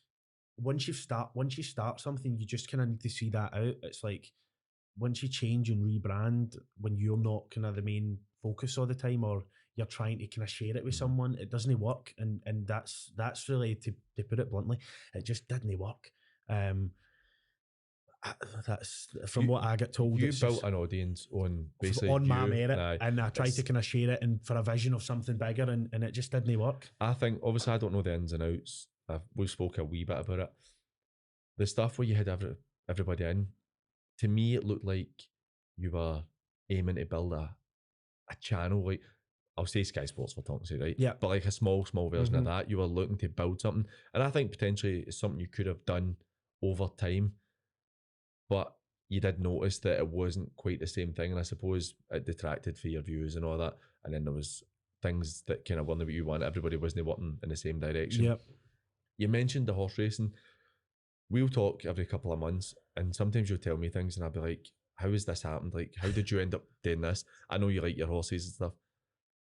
once you start something, you just kind of need to see that out. It's like once you change and rebrand, when you're not kind of the main focus all the time, or you're trying to kind of share it with someone, it doesn't work. And that's really, to put it bluntly, it just didn't work. That's from what I get told. You built an audience on basically on my merit, and I tried to kind of share it and for a vision of something bigger, and it just didn't work. I think, obviously, I don't know the ins and outs. We've spoke a wee bit about it. The stuff where you had everybody in, to me, it looked like you were aiming to build a channel, like, I'll say Sky Sports for talking sake, right? Yeah. But like a small version of that. You were looking to build something. And I think potentially it's something you could have done over time. But you did notice that it wasn't quite the same thing. And I suppose it detracted for your views and all that. And then there was things that kind of weren't what you want. Everybody wasn't working in the same direction. Yep. You mentioned the horse racing. We'll talk every couple of months, and sometimes you'll tell me things and I'll be like, how has this happened? Like, how did you end up doing this? I know you like your horses and stuff.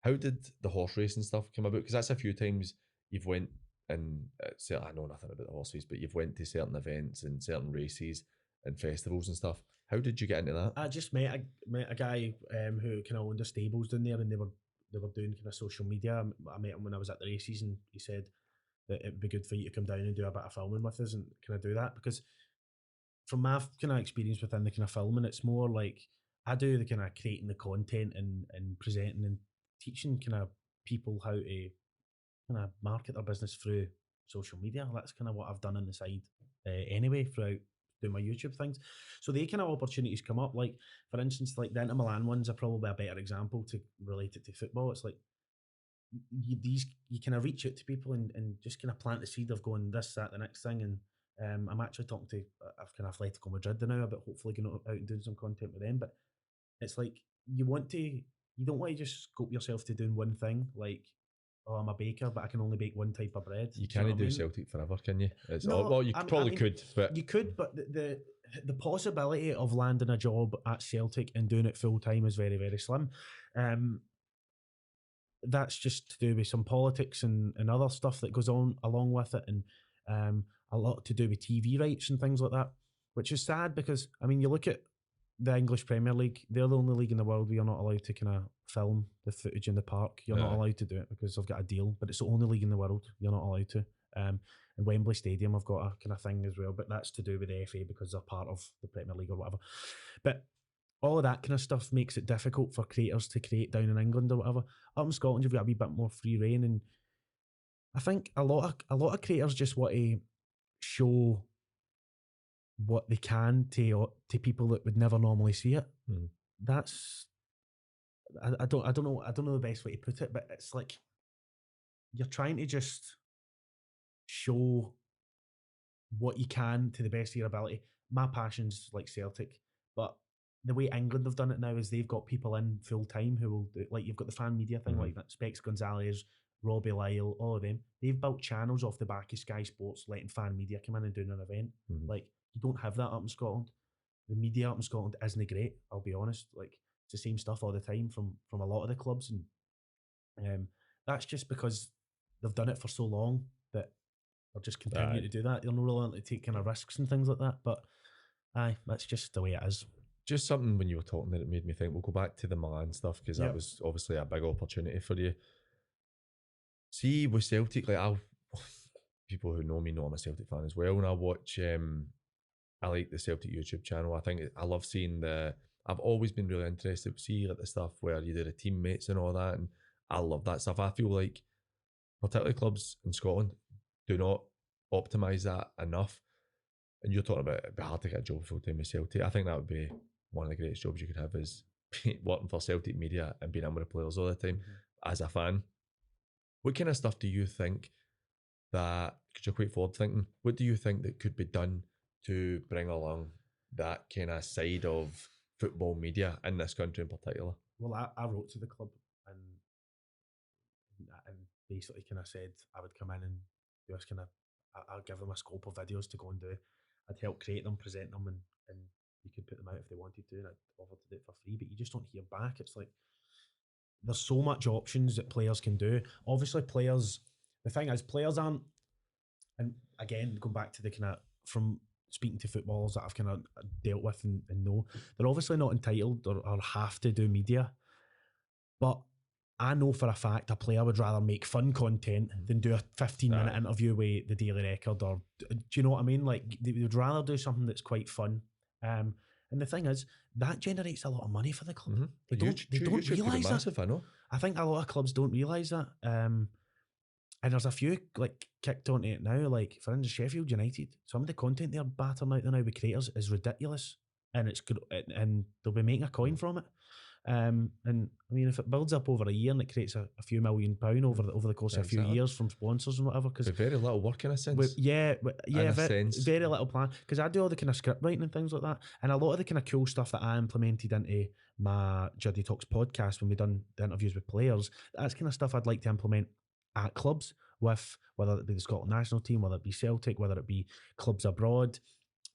How did the horse racing stuff come about? Because that's a few times you've went and I know nothing about the horses, but you've went to certain events and certain races and festivals and stuff. How did you get into that? I just met a guy who kind of owned the stables down there, and they were doing kind of social media. I met him when I was at the races, and he said that it would be good for you to come down and do a bit of filming with us, and kind of do that, because from my kind of experience within the kind of filming, it's more like I do the kind of creating the content and presenting and teaching kind of people how to kind of market their business through social media. That's kind of what I've done on the side anyway throughout doing my YouTube things. So the kind of opportunities come up, like for instance, like the Inter Milan ones are probably a better example to relate it to football. It's like you kind of reach out to people and just kind of plant the seed of going this, that, the next thing. And I'm actually talking to I've kind of Atletico Madrid now about hopefully going out and doing some content with them. But it's like you don't want to just scope yourself to doing one thing. Like, oh, I'm a baker, but I can only bake one type of bread. You can't do Celtic forever, can you? No, well, you probably could, but you could. But the possibility of landing a job at Celtic and doing it full time is very, very slim. That's just to do with some politics and other stuff that goes on along with it, and a lot to do with TV rights and things like that, which is sad because, I mean, you look at the English Premier League, they're the only league in the world where you're not allowed to kind of film the footage in the park. You're not allowed to do it because they've got a deal, but it's the only league in the world you're not allowed to. And Wembley Stadium, I've got a kind of thing as well, but that's to do with the FA because they're part of the Premier League or whatever. But all of that kind of stuff makes it difficult for creators to create down in England or whatever. Up in Scotland, you've got a wee bit more free reign, and I think a lot of creators just want to show what they can to people that would never normally see it. That's I don't know the best way to put it, but it's like you're trying to just show what you can to the best of your ability. My passion's like Celtic, but the way England have done it now is they've got people in full time who will do, like you've got the fan media thing, like that Specs Gonzalez, Robbie Lyle, all of them. They've built channels off the back of Sky Sports, letting fan media come in and doing an event. Like you don't have that up in Scotland. The media up in Scotland isn't great. I'll be honest. Like it's the same stuff all the time from a lot of the clubs, and that's just because they've done it for so long that they're just continuing to do that. They're not really willing to take kind of risks and things like that. But aye, that's just the way it is. Just something when you were talking that it made me think. We'll go back to the Milan stuff because that was obviously a big opportunity for you. See, with Celtic, like people who know me know I'm a Celtic fan as well, and I watch. I like the Celtic YouTube channel. I think I love seeing I've always been really interested to see like the stuff where you do the teammates and all that, and I love that stuff. I feel like particularly clubs in Scotland do not optimise that enough. And you're talking about it'd be hard to get a job full time with Celtic. I think that would be one of the greatest jobs you could have is working for Celtic media and being in with the players all the time as a fan. What kind of stuff do you think that, because you're quite forward thinking, what do you think that could be done to bring along that kind of side of football media in this country in particular? Well, I wrote to the club and basically kind of said I would come in and do this kind of, I'll give them a scope of videos to go and do. I'd help create them, present them, and you could put them out if they wanted to, and I'd offer to do it for free, but you just don't hear back. It's like, there's so much options that players can do. Obviously, the thing is, players aren't, and again, going back to the kind of, from speaking to footballers that I've kind of dealt with and know, they're obviously not entitled or have to do media, but I know for a fact a player would rather make fun content than do a 15-minute interview with the Daily Record, or do you know what I mean? Like they would rather do something that's quite fun. And the thing is, that generates a lot of money for the club. They don't realise that. Massive, I know. I think a lot of clubs don't realise that. And there's a few like kicked onto it now. Like for instance, Sheffield United, some of the content they're battering out there now with creators is ridiculous, and it's good, and they'll be making a coin from it. And I mean, if it builds up over a year and it creates a few £1 million over the course of a few years from sponsors and whatever, because very little work in a sense. Very little plan. Because I do all the kind of script writing and things like that, and a lot of the kind of cool stuff that I implemented into my Juddy Talks podcast when we done the interviews with players. That's kind of stuff I'd like to implement at clubs, with whether it be the Scotland national team, whether it be Celtic, whether it be clubs abroad.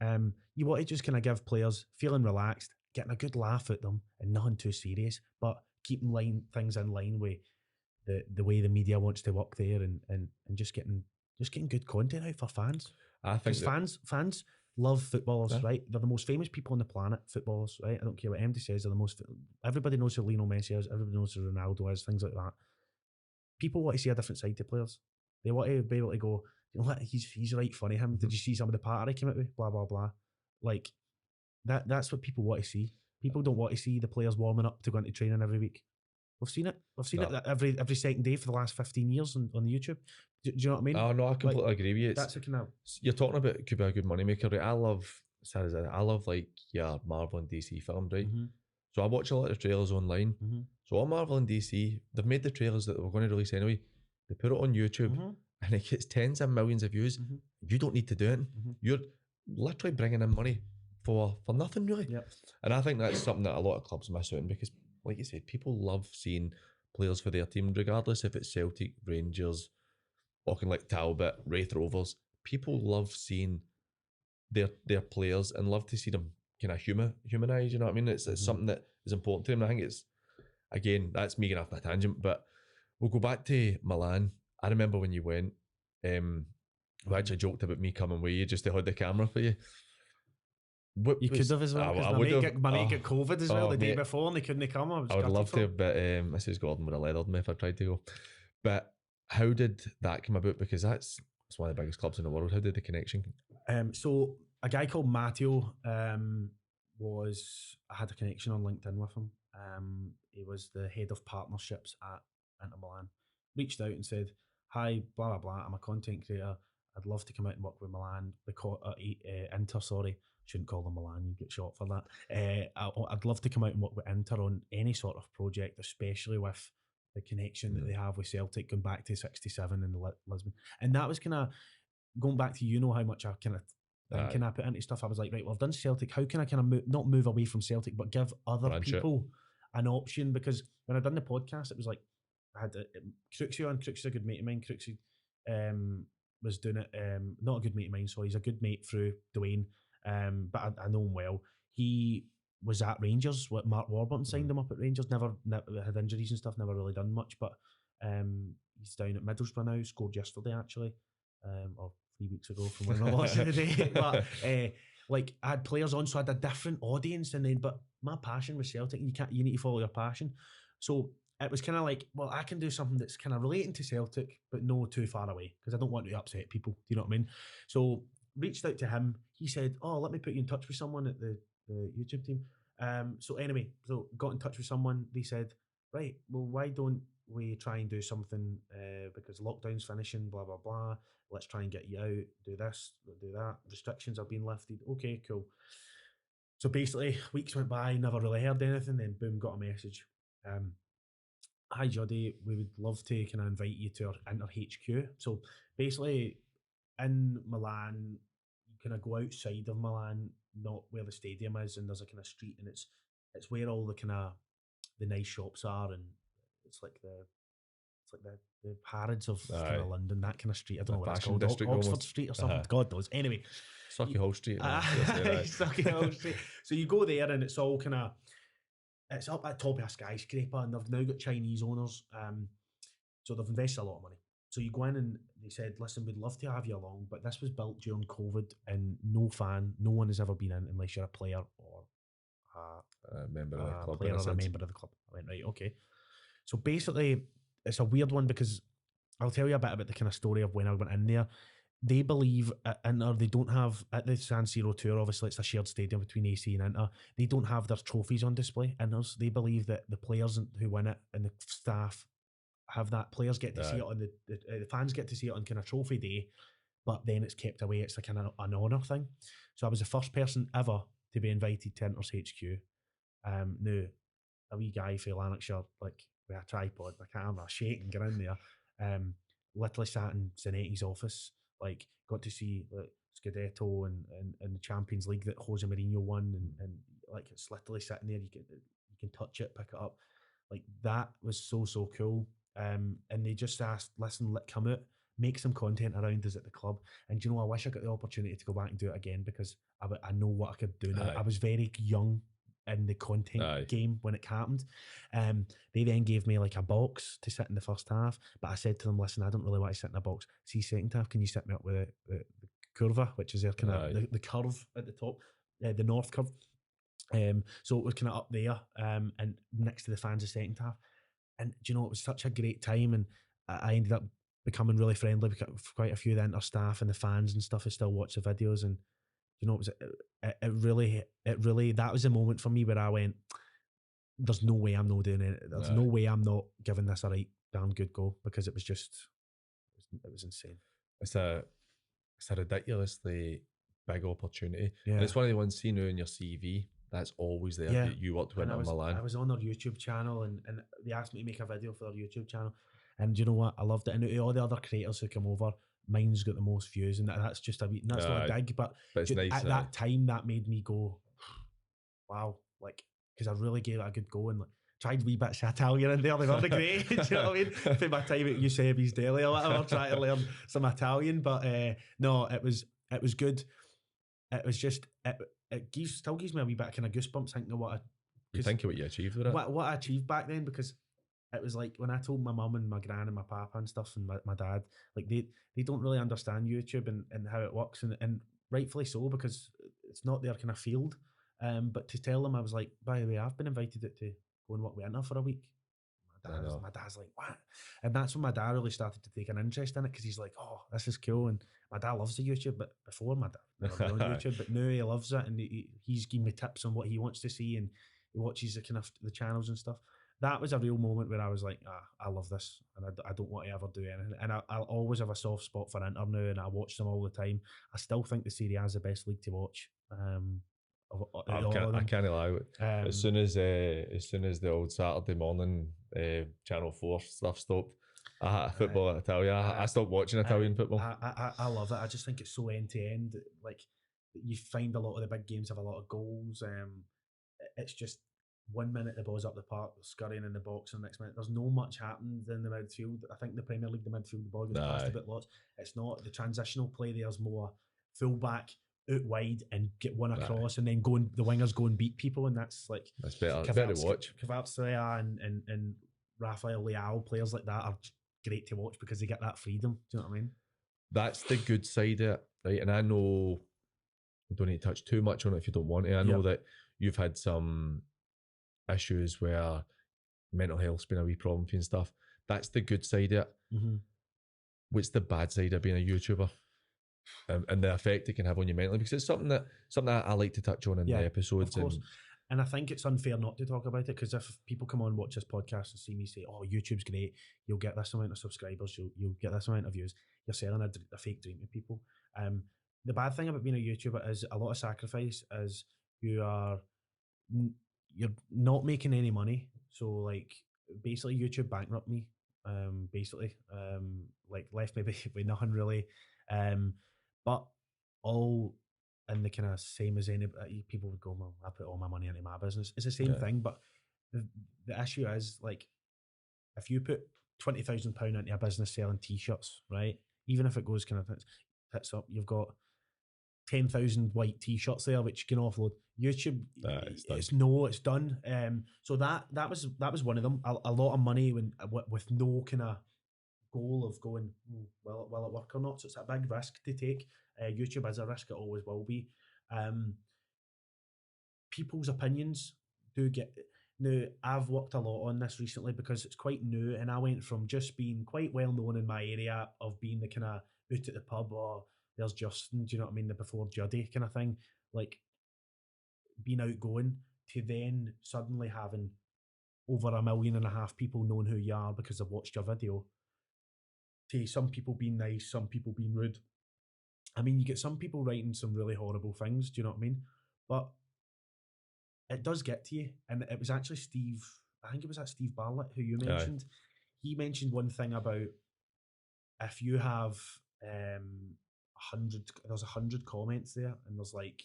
You want to just kind of give players feeling relaxed, getting a good laugh at them, and nothing too serious, but keeping things in line with the way the media wants to work there, and just getting good content out for fans. I think fans love footballers, right? They're the most famous people on the planet, footballers, right? I don't care what MD says, they're the most. Everybody knows who Lionel Messi is, everybody knows who Ronaldo is, things like that. People want to see a different side to players. They want to be able to go, you know what, he's right funny, him. Did you see some of the party he came out with? Blah, blah, blah. Like, that's what people want to see. People don't want to see the players warming up to go into training every week. We've seen it. We've seen it every second day for the last 15 years on the YouTube. Do you know what I mean? Oh, no, I completely agree with you. That's a kind of... You're talking about it could be a good moneymaker, right? I love like your Marvel and DC films, right? So I watch a lot of trailers online. So on Marvel and DC, they've made the trailers that they were going to release anyway. They put it on YouTube and it gets tens of millions of views. You don't need to do it. You're literally bringing in money for nothing, really. And I think that's something that a lot of clubs miss out on, because like you said, people love seeing players for their team, regardless if it's Celtic, Rangers, like Talbot, Wraith Rovers. People love seeing their players and love to see them kind of humanized, you know what I mean? It's something that is important to them. I think it's, again, that's me getting off my tangent, but we'll go back to Milan. I remember when you went, we actually joked about me coming with you just to hold the camera for you. You could have as well, because my mate got COVID as well the day before and they couldn't come. I would love to, but Mrs. Gordon would have leathered me if I tried to go. But how did that come about? Because that's one of the biggest clubs in the world. How did the connection? So a guy called Matteo I had a connection on LinkedIn with him. He was the head of partnerships at Inter Milan. Reached out and said, "Hi, blah blah blah. I'm a content creator. I'd love to come out and work with Milan, because Inter. Sorry, shouldn't call them Milan. You get shot for that. I'd love to come out and work with Inter on any sort of project, especially with the connection that they have with Celtic, going back to '67 and the Lisbon." And that was kind of, going back to, how much I kind of thinking I put into stuff. I was like, right, well, I've done Celtic. How can I kind of not move away from Celtic, but give other people an option? Because when I'd done the podcast, it was like I had Crooksy on. Crooksy's a good mate of mine. Crooksy was doing it. Not a good mate of mine, so he's a good mate through Dwayne. But I know him well. He was at Rangers. What Mark Warburton signed him up at Rangers. Never had injuries and stuff. Never really done much, but he's down at Middlesbrough now. Scored yesterday actually, or 3 weeks ago from when I watched it today. But like I had players on, so I had a different audience, and then but my passion was Celtic, and you need to follow your passion. So it was kind of like, well, I can do something that's kind of relating to Celtic, but no too far away, because I don't want to upset people. Do you know what I mean? So reached out to him. He said, "Oh, let me put you in touch with someone at the YouTube team." So anyway, so got in touch with someone. They said, "Right, well, why don't we try and do something because lockdown's finishing, blah blah blah. Let's try and get you out. Do this, do that. Restrictions have been lifted. Okay, cool." So basically, weeks went by, never really heard anything. Then boom, got a message. Hi Juddy, we would love to kind of invite you to our Inter HQ. So basically, in Milan, you kind of go outside of Milan, not where the stadium is, and there's a kind of street, and it's where all the kind of the nice shops are, and it's like the Harrods of kind of London, that kind of street. I don't know what it's called, Oxford almost. Street or something. God knows. Anyway, Sauchiehall Street. Sauchiehall Street. So you go there, and it's all kind of. It's up at the top of a skyscraper, and they've now got Chinese owners. So they've invested a lot of money. So you go in, and they said, "Listen, we'd love to have you along, but this was built during COVID, and no one has ever been in unless you're a player or a member of the club." Player or a member of the club. I went, right, okay. So basically, it's a weird one because I'll tell you a bit about the kind of story of when I went in there. They believe Inter, they don't have, at the San Siro tour, obviously it's a shared stadium between AC and Inter, they don't have their trophies on display. Inters, they believe that the players who win it and the staff have that. Players get to see it on the fans get to see it on kind of trophy day, but then it's kept away. It's a kind of an honour thing. So I was the first person ever to be invited to Inter's HQ. Now, a wee guy for Lanarkshire, like with a tripod, a camera, shaking, get in there. Literally sat in Zanetti's office. Like, got to see like Scudetto and the Champions League that Jose Mourinho won, and like it's literally sitting there. You can touch it, pick it up. Like that was so cool. And they just asked, "Listen, come out, make some content around us at the club." And I wish I got the opportunity to go back and do it again, because I know what I could do now. I was very young in the content game when it happened. They then gave me like a box to sit in the first half, but I said to them, "Listen, I don't really want to sit in a box. See, second half, can you sit me up with the curva, which is their kind of the curve at the top, the north curve." So it was kind of up there, and next to the fans the second half. And it was such a great time, and I ended up becoming really friendly with quite a few of the Inter staff and the fans and stuff who still watch the videos. And it really that was a moment for me where I went, "There's no way I'm not doing it. There's no way I'm not giving this a right damn good go," because it was just it was insane. It's a ridiculously big opportunity, and it's one of the ones seen in your CV. That's always there. Yeah. You worked with Inter Milan. I was on their YouTube channel, and they asked me to make a video for their YouTube channel. And you know what? I loved it. And all the other creators who come over, mine's got the most views, and that's just that's not a dig, but it's nice, at that time that made me go, wow, like, because I really gave it a good go, and like tried wee bits of Italian in there. They were great. Do you know what I mean? For my time at Eusebi's Deli or whatever, trying to learn some Italian, but no, it was good. It was just it still gives me a wee bit of kind of goosebumps thinking of what you achieved with it. What I achieved back then, because it was like when I told my mum and my gran and my papa and stuff, and my dad, like they don't really understand YouTube and how it works, and rightfully so, because it's not their kind of field. But to tell them, I was like, by the way, I've been invited to go and work with Inter for a week. My dad's like, what? And that's when my dad really started to take an interest in it, because he's like, oh, this is cool. And my dad loves the YouTube, but before my dad never been on YouTube, but now he loves it, and he's giving me tips on what he wants to see, and he watches the kind of the channels and stuff. That was a real moment where I was like, I love this, and I don't want to ever do anything. And I'll always have a soft spot for Inter now, and I watch them all the time. I still think the Serie A is the best league to watch. I can't allow it. As soon as the old Saturday morning Channel 4 stuff stopped, Football, Italian. I stopped watching Italian football. I love it. I just think it's so end to end. Like, you find a lot of the big games have a lot of goals. It's just 1 minute the ball's up the park, scurrying in the box, and the next minute there's no much happens in the midfield. I think the Premier League, the midfield, the ball gets passed a bit lots. It's not the transitional play. There's more full back, out wide, and get one across, and then the wingers go and beat people, and that's better to watch. Kvaratskhelia and Rafael Leao, players like that are great to watch because they get that freedom. Do you know what I mean? That's the good side of it, right? And I know you don't need to touch too much on it if you don't want to. I know that you've had some issues where mental health's been a wee problem for you and stuff. That's the good side of it. Mm-hmm. What's the bad side of being a YouTuber? And the effect it can have on you mentally, because it's something that I like to touch on in the episodes. And I think it's unfair not to talk about it, because if people come on, watch this podcast and see me say, oh, YouTube's great, you'll get this amount of subscribers, you'll get this amount of views, you're selling a fake dream to people. The bad thing about being a YouTuber is a lot of sacrifice, is you're not making any money. So like basically YouTube bankrupt me, like left me with nothing really. But all in the kind of same as any people would go, well, I put all my money into my business. It's the same thing, but the issue is, like, if you put £20,000 into a business selling t-shirts, right? Even if it goes kind of hits up, you've got 10,000 white t-shirts there which you can offload. YouTube, it's done. So that was one of them. A lot of money with no kind of goal of going, will it work or not? So it's a big risk to take. YouTube is a risk, it always will be. People's opinions do get... Now, I've worked a lot on this recently because it's quite new, and I went from just being quite well known in my area of being the kind of out at the pub, or there's Justin, do you know what I mean, the before Juddy kind of thing, like being outgoing, to then suddenly having over 1.5 million people knowing who you are because they've watched your video, to some people being nice, some people being rude. I mean, you get some people writing some really horrible things, do you know what I mean? But it does get to you. And it was actually Steve Bartlett who you mentioned. He mentioned one thing about, if you have 100, there's 100 comments there, and there's like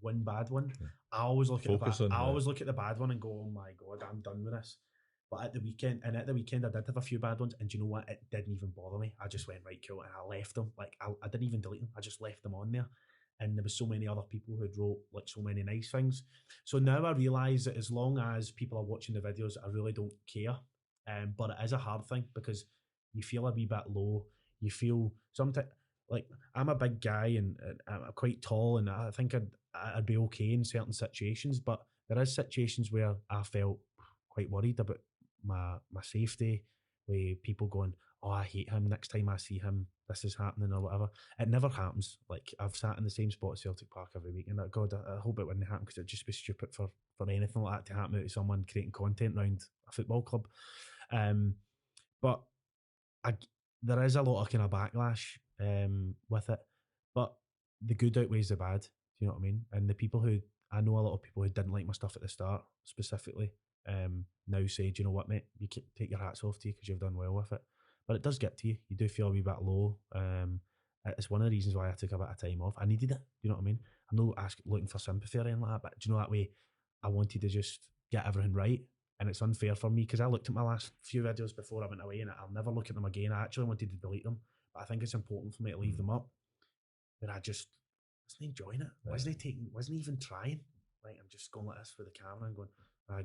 one bad one. I always look at the bad one and go, oh my God, I'm done with this. But at the weekend I did have a few bad ones, and do you know what? It didn't even bother me. I just went, right, cool, and I left them. Like, I didn't even delete them. I just left them on there. And there was so many other people who'd wrote like so many nice things. So now I realise that as long as people are watching the videos, I really don't care. But it is a hard thing, because you feel a wee bit low. You feel sometimes, like, I'm a big guy and I'm quite tall, and I think I'd be okay in certain situations. But there is situations where I felt quite worried about my safety, with people going, oh, I hate him, next time I see him, this is happening, or whatever. It never happens. Like, I've sat in the same spot at Celtic Park every week, and God, I hope it wouldn't happen, because it'd just be stupid for anything like that to happen out of someone creating content around a football club. But there is a lot of kind of backlash with it, but the good outweighs the bad. Do you know what I mean? And I know a lot of people who didn't like my stuff at the start specifically, now say, do you know what, mate, you can take your hats off to you because you've done well with it. But it does get to you. You do feel a wee bit low. It's one of the reasons why I took a bit of time off. I needed it. You know what I mean? I'm not looking for sympathy or anything like that, but do you know, that way I wanted to just get everything right. And it's unfair for me, because I looked at my last few videos before I went away, and I'll never look at them again. I actually wanted to delete them, but I think it's important for me to leave them up. But I just wasn't enjoying it. Wasn't even trying. Like, I'm just going like this for the camera and going,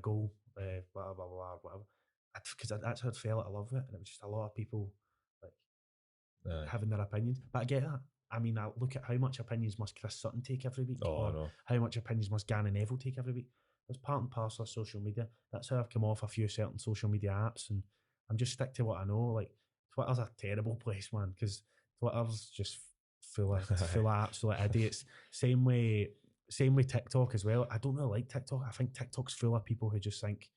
go, blah, blah, blah, whatever. Because that's how it felt. I love it. And it was just a lot of people like having their opinions. But I get that. I mean, I look at how much opinions must Chris Sutton take every week, how much opinions must Gary Neville take every week. It's part and parcel of social media. That's how I've come off a few certain social media apps, and I'm just stick to what I know. Like, Twitter's a terrible place, man, because Twitter's just full of absolute idiots. Same way TikTok as well. I don't really like TikTok. I think TikTok's full of people who just think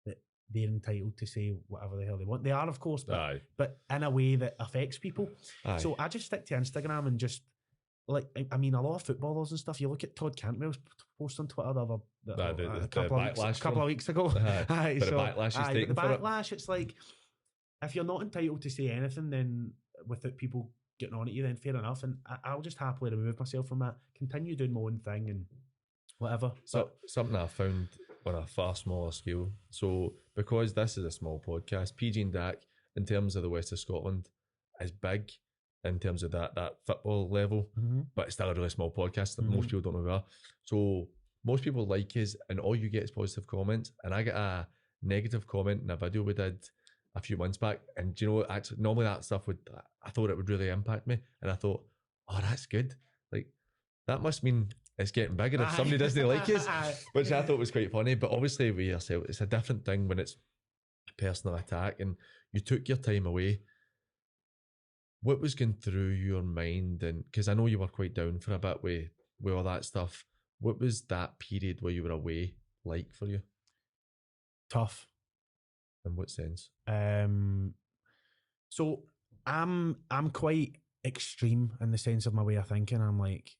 that they're entitled to say whatever the hell they want. They are, of course, but in a way that affects people. Aye. So I just stick to Instagram and just, like, I mean, a lot of footballers and stuff, you look at Todd Cantwell's post on Twitter a couple of weeks ago. The backlash he's taking the backlash, it's like, if you're not entitled to say anything, then without people getting on at you, then fair enough. And I'll just happily remove myself from that, continue doing my own thing and whatever. So something I found on a far smaller scale. So because this is a small podcast, PG and Dak, in terms of the west of Scotland, is big in terms of that football level, but it's still a really small podcast that most people don't know about. So most people like us, and all you get is positive comments. And I get a negative comment in a video we did a few months back, and do you know, actually normally that stuff I thought it would really impact me, and I thought, oh, that's good. Like, that must mean it's getting bigger if somebody doesn't like us, which I thought was quite funny. But obviously with yourself, it's a different thing when it's a personal attack, and you took your time away. What was going through your mind? And because I know you were quite down for a bit with all that stuff, what was that period where you were away like for you? Tough. In what sense? So I'm quite extreme in the sense of my way of thinking. I'm like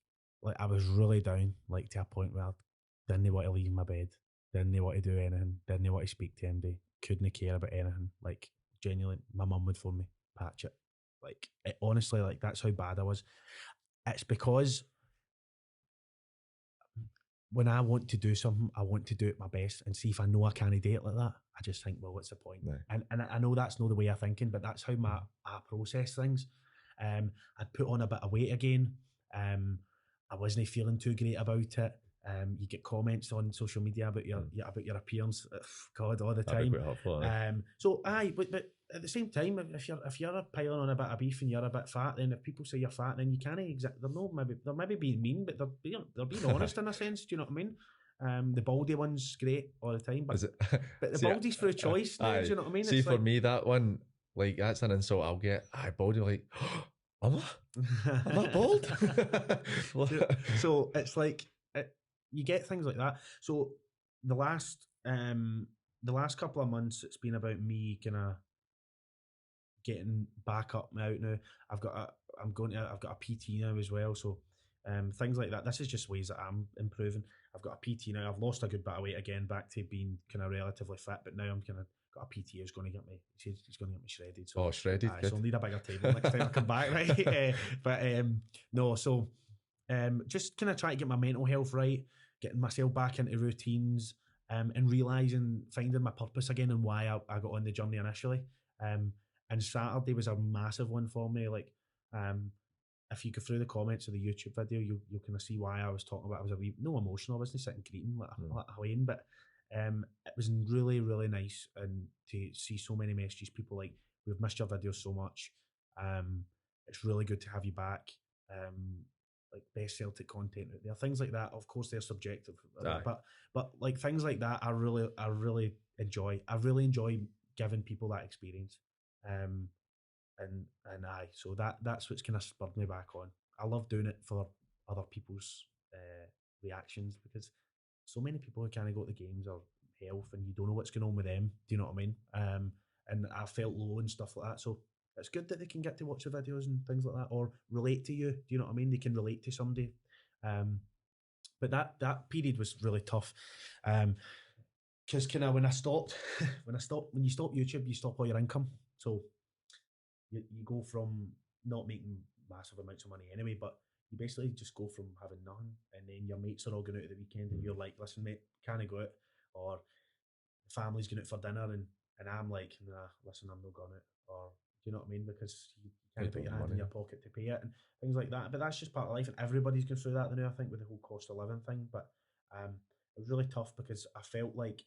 I was really down, like to a point where I didn't want to leave my bed, didn't want to do anything, didn't want to speak to anybody, couldn't care about anything. Like, genuinely, my mum would phone me, patch it. Like, honestly, like, that's how bad I was. It's because when I want to do something, I want to do it my best, and see if I know I can't do it like that, I just think, well, what's the point? No. And I know that's not the way I'm thinking, but that's how I process things. I'd put on a bit of weight again. I wasn't feeling too great about it. You get comments on social media about your appearance, God, all the time. Helpful, so but at the same time, if you're piling on a bit of beef and you're a bit fat, then if people say you're fat, then you can't they're maybe being mean, but they're being honest in a sense. Do you know what I mean? The baldy one's great all the time, but the baldy's through choice. Do you know what I mean? See, it's for me, that one, like, that's an insult I'll get. Baldy, like, am I bald? So it's like, you get things like that. So the last couple of months, it's been about me kind of getting back up and out now. I've got a PT now as well. So things like that. This is just ways that I'm improving. I've got a PT now. I've lost a good bit of weight again, back to being kind of relatively fit, but now I'm kind of got a PT who's going to get me. He's going to get me shredded. So, shredded. So I'll need a bigger table next time I come back, right? But no. So just kind of try to get my mental health right, getting myself back into routines, and finding my purpose again and why I got on the journey initially. And Saturday was a massive one for me. Like, if you go through the comments of the YouTube video, you'll kind of see why I was talking about. I was a wee, no emotional. I wasn't sitting greeting like Helene, but it was really, really nice, and to see so many messages, people like, we've missed your videos so much. It's really good to have you back. Like, best Celtic content out there, things like that. Of course, they're subjective, but like things like that, I really enjoy. I really enjoy giving people that experience. So that's what's kind of spurred me back on. I love doing it for other people's reactions, because so many people who can't go to the games or health, and you don't know what's going on with them. Do you know what I mean? And I felt low and stuff like that. So it's good that they can get to watch the videos and things like that, or relate to you. Do you know what I mean? They can relate to somebody. But that period was really tough. Because kind of when you stop YouTube, you stop all your income. So you go from not making massive amounts of money anyway, but you basically just go from having nothing, and then your mates are all going out at the weekend, and you're like, listen, mate, can I go out? Or the family's going out for dinner, and I'm like, nah, listen, I'm not going out. Or, do you know what I mean? Because you can't put your hand in your pocket to pay it and things like that. But that's just part of life, and everybody's going through that now, I think, with the whole cost of living thing. But it was really tough, because I felt like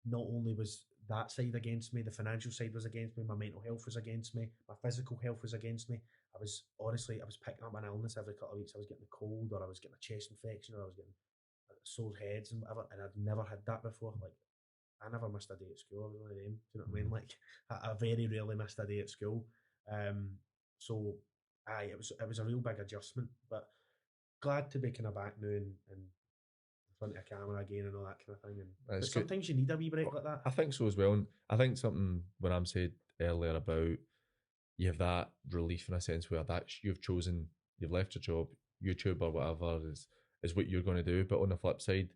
not only was that side against me, the financial side was against me, my mental health was against me, my physical health was against me. I was picking up an illness every couple of weeks. I was getting a cold, or I was getting a chest infection, or I was getting sore heads and whatever, and I'd never had that before. Like, I never missed a day at school. I was one of them. Do you know what I mean? Like, I very rarely missed a day at school. So it was a real big adjustment, but glad to be kind of back now and in front of a camera again and all that kind of thing. But sometimes you need a wee break like that. I think so as well. And I think something when I'm said earlier about, you have that relief in a sense where you've left your job, YouTube or whatever is what you're going to do. But on the flip side,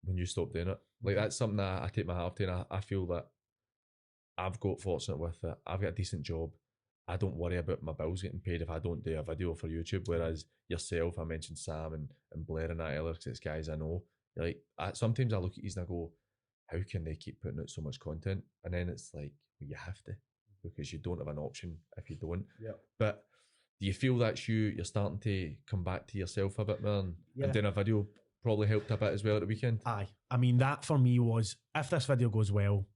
when you stop doing it, like, that's something that I take my hat off to, and I feel that I've got fortunate with it. I've got a decent job. I don't worry about my bills getting paid if I don't do a video for YouTube. Whereas yourself, I mentioned Sam and Blair and that earlier, because it's guys I know. You're like, sometimes I look at these and I go, how can they keep putting out so much content? And then it's like, well, you have to, because you don't have an option if you don't. Yeah. But do you feel that's you're starting to come back to yourself a bit more? And doing a video probably helped a bit as well at the weekend? Aye. I mean, that for me was, if this video goes well,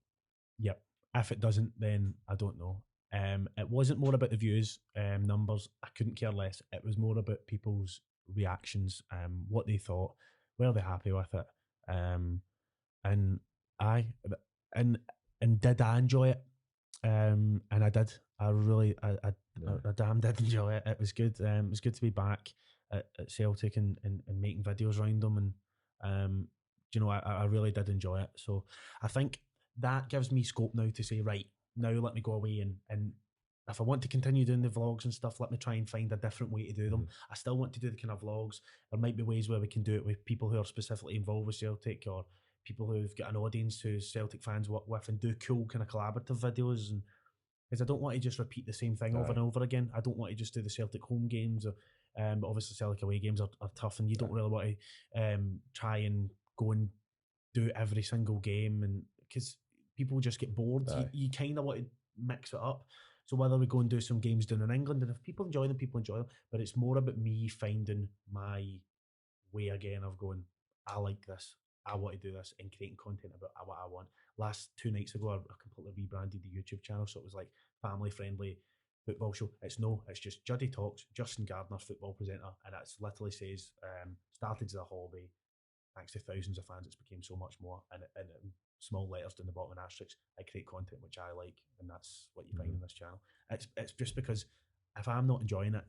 yep. If it doesn't, then I don't know. It wasn't more about the views, numbers. I couldn't care less. It was more about people's reactions, what they thought, were they happy with it, and I and did I enjoy it? And I did. I really, I damn did enjoy it. It was good. It was good to be back at Celtic and making videos around them, and you know, I really did enjoy it. So I think that gives me scope now to say, right, now let me go away and if I want to continue doing the vlogs and stuff, let me try and find a different way to do them. I still want to do the kind of vlogs. There might be ways where we can do it with people who are specifically involved with Celtic, or people who've got an audience who Celtic fans work with, and do cool kind of collaborative videos. And because I don't want to just repeat the same thing over and over again. I don't want to just do the Celtic home games, or, but obviously Celtic away games are tough, and you don't really want to try and go and do every single game, and because people just get bored. You kind of want to mix it up. So whether we go and do some games down in England, and if people enjoy them, people enjoy them. But it's more about me finding my way again of going, I like this, I want to do this, and creating content about what I want. Last 2 nights ago, I completely rebranded the YouTube channel, so it was like family friendly football show. It's just Juddy Talks, Justin Gardiner, football presenter, and it literally says started as a hobby. Thanks to thousands of fans, it's became so much more. And small letters down the bottom and asterisks, I create content which I like, and that's what you find in this channel. It's just because if I'm not enjoying it,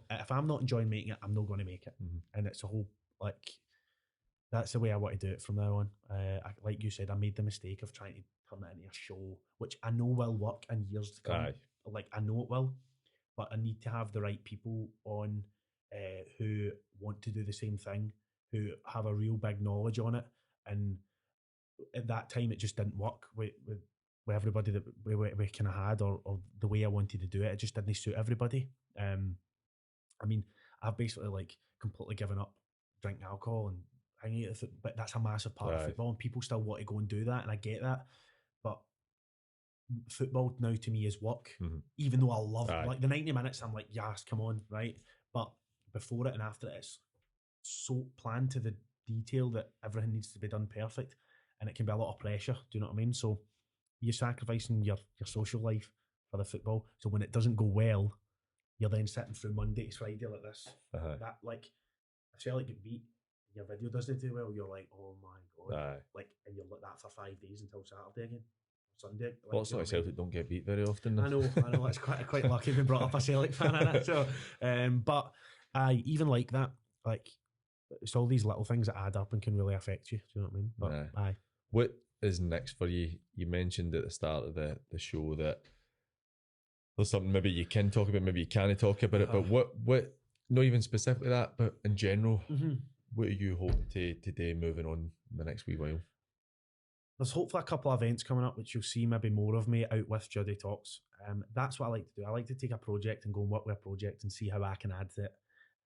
if I'm not enjoying making it, I'm not going to make it. And it's a whole, like, that's the way I want to do it from now on. Like you said, I made the mistake of trying to turn it into a show, which I know will work in years to come. Like, I know it will, but I need to have the right people on who want to do the same thing, who have a real big knowledge on it. And at that time, it just didn't work with everybody that we kind of had, or the way I wanted to do it. It just didn't suit everybody. I mean, I've basically like completely given up drinking alcohol and hanging out, but that's a massive part of football, and people still want to go and do that, and I get that. But football now to me is work, even though I love it. Like the 90 minutes, I'm like, yes, come on, right? But before it and after it, it's so planned to the detail that everything needs to be done perfect, and it can be a lot of pressure. Do you know what I mean? So you're sacrificing your social life for the football. So when it doesn't go well, you're then sitting through Monday to Friday like this. That, like, if Celtic get beat, your video doesn't do well, you're like, oh my god, like, and you're like that for 5 days until Saturday again, Sunday. Like, what's like Celtic don't get beat very often. I know. It's quite lucky being brought up a Celtic fan in it. So, but I even like that. Like, it's all these little things that add up and can really affect you. Do you know what I mean? But what is next for you? You mentioned at the start of the show that there's something maybe you can talk about, maybe you can't talk about it. But what? Not even specifically that, but in general, what are you hoping to do moving on in the next wee while? There's hopefully a couple of events coming up which you'll see maybe more of me out with Juddy Talks. That's what I like to do. I like to take a project and go and work with a project and see how I can add to it.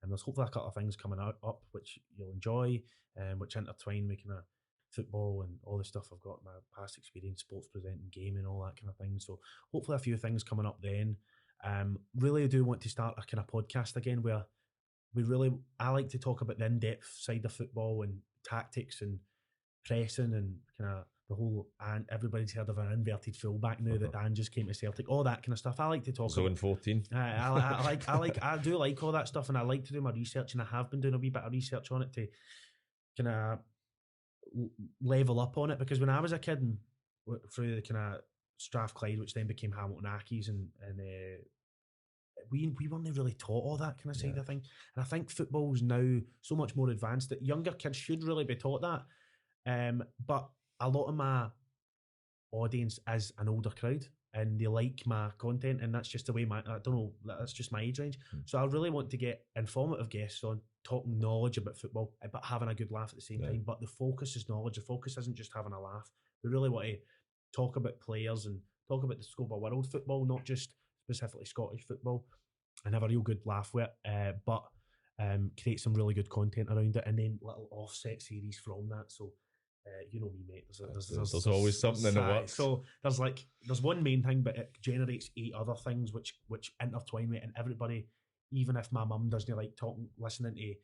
And there's hopefully a couple of things coming up which you'll enjoy, which intertwine with kind of football and all the stuff I've got in my past experience, sports presenting, gaming, all that kind of thing. So hopefully a few things coming up then. Really, I do want to start a kind of podcast again where I like to talk about the in-depth side of football and tactics and pressing and kind of the whole, and everybody's heard of an inverted fullback now that Dan just came to Celtic, all that kind of stuff. I like to talk Zone about 14. I do like all that stuff, and I like to do my research, and I have been doing a wee bit of research on it to kind of level up on it, because when I was a kid and through the kind of Strathclyde, which then became Hamilton Accies, and we weren't really taught all that kind of side of thing. And I think football's now so much more advanced that younger kids should really be taught that. But a lot of my audience is an older crowd, and they like my content, and that's just the way I don't know, that's just my age range. So I really want to get informative guests on, talking knowledge about football, but having a good laugh at the same time. But the focus is knowledge. The focus isn't just having a laugh. We really want to talk about players and talk about the scope of world football, not just specifically Scottish football, and have a real good laugh with it, but create some really good content around it, and then little offset series from that. So you know me, mate. There's always something in the works. So there's one main thing, but it generates 8 other things which intertwine with it, and everybody, even if my mum doesn't like listening to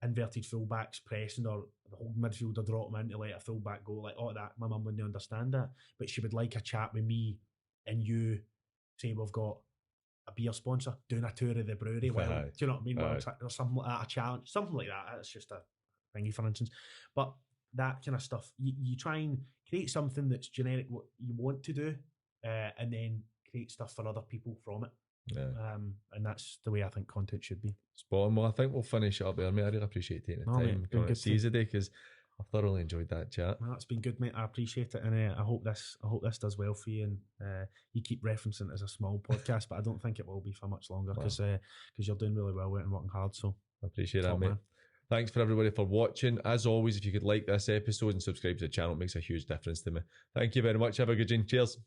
inverted fullbacks pressing or the whole midfielder drop them in to let a fullback go, like all that, my mum wouldn't understand that, but she would like a chat with me and you. Say we've got a beer sponsor doing a tour of the brewery. Well, do you know what I mean? Well, or something like that, a challenge, something like that. It's just a thingy, for instance. But that kind of stuff, you try and create something that's generic, what you want to do, and then create stuff for other people from it. Yeah. And that's the way I think content should be. Spot on. Well, I think we'll finish it up there, mate. I really appreciate taking the time coming to see you today, because I thoroughly enjoyed that chat. Well, it's been good, mate. I appreciate it, and I hope this does well for you. And you keep referencing it as a small podcast, but I don't think it will be for much longer, because you're doing really well and working hard. So I appreciate that, mate. Thanks for everybody for watching. As always, if you could like this episode and subscribe to the channel, it makes a huge difference to me. Thank you very much. Have a good one. Cheers.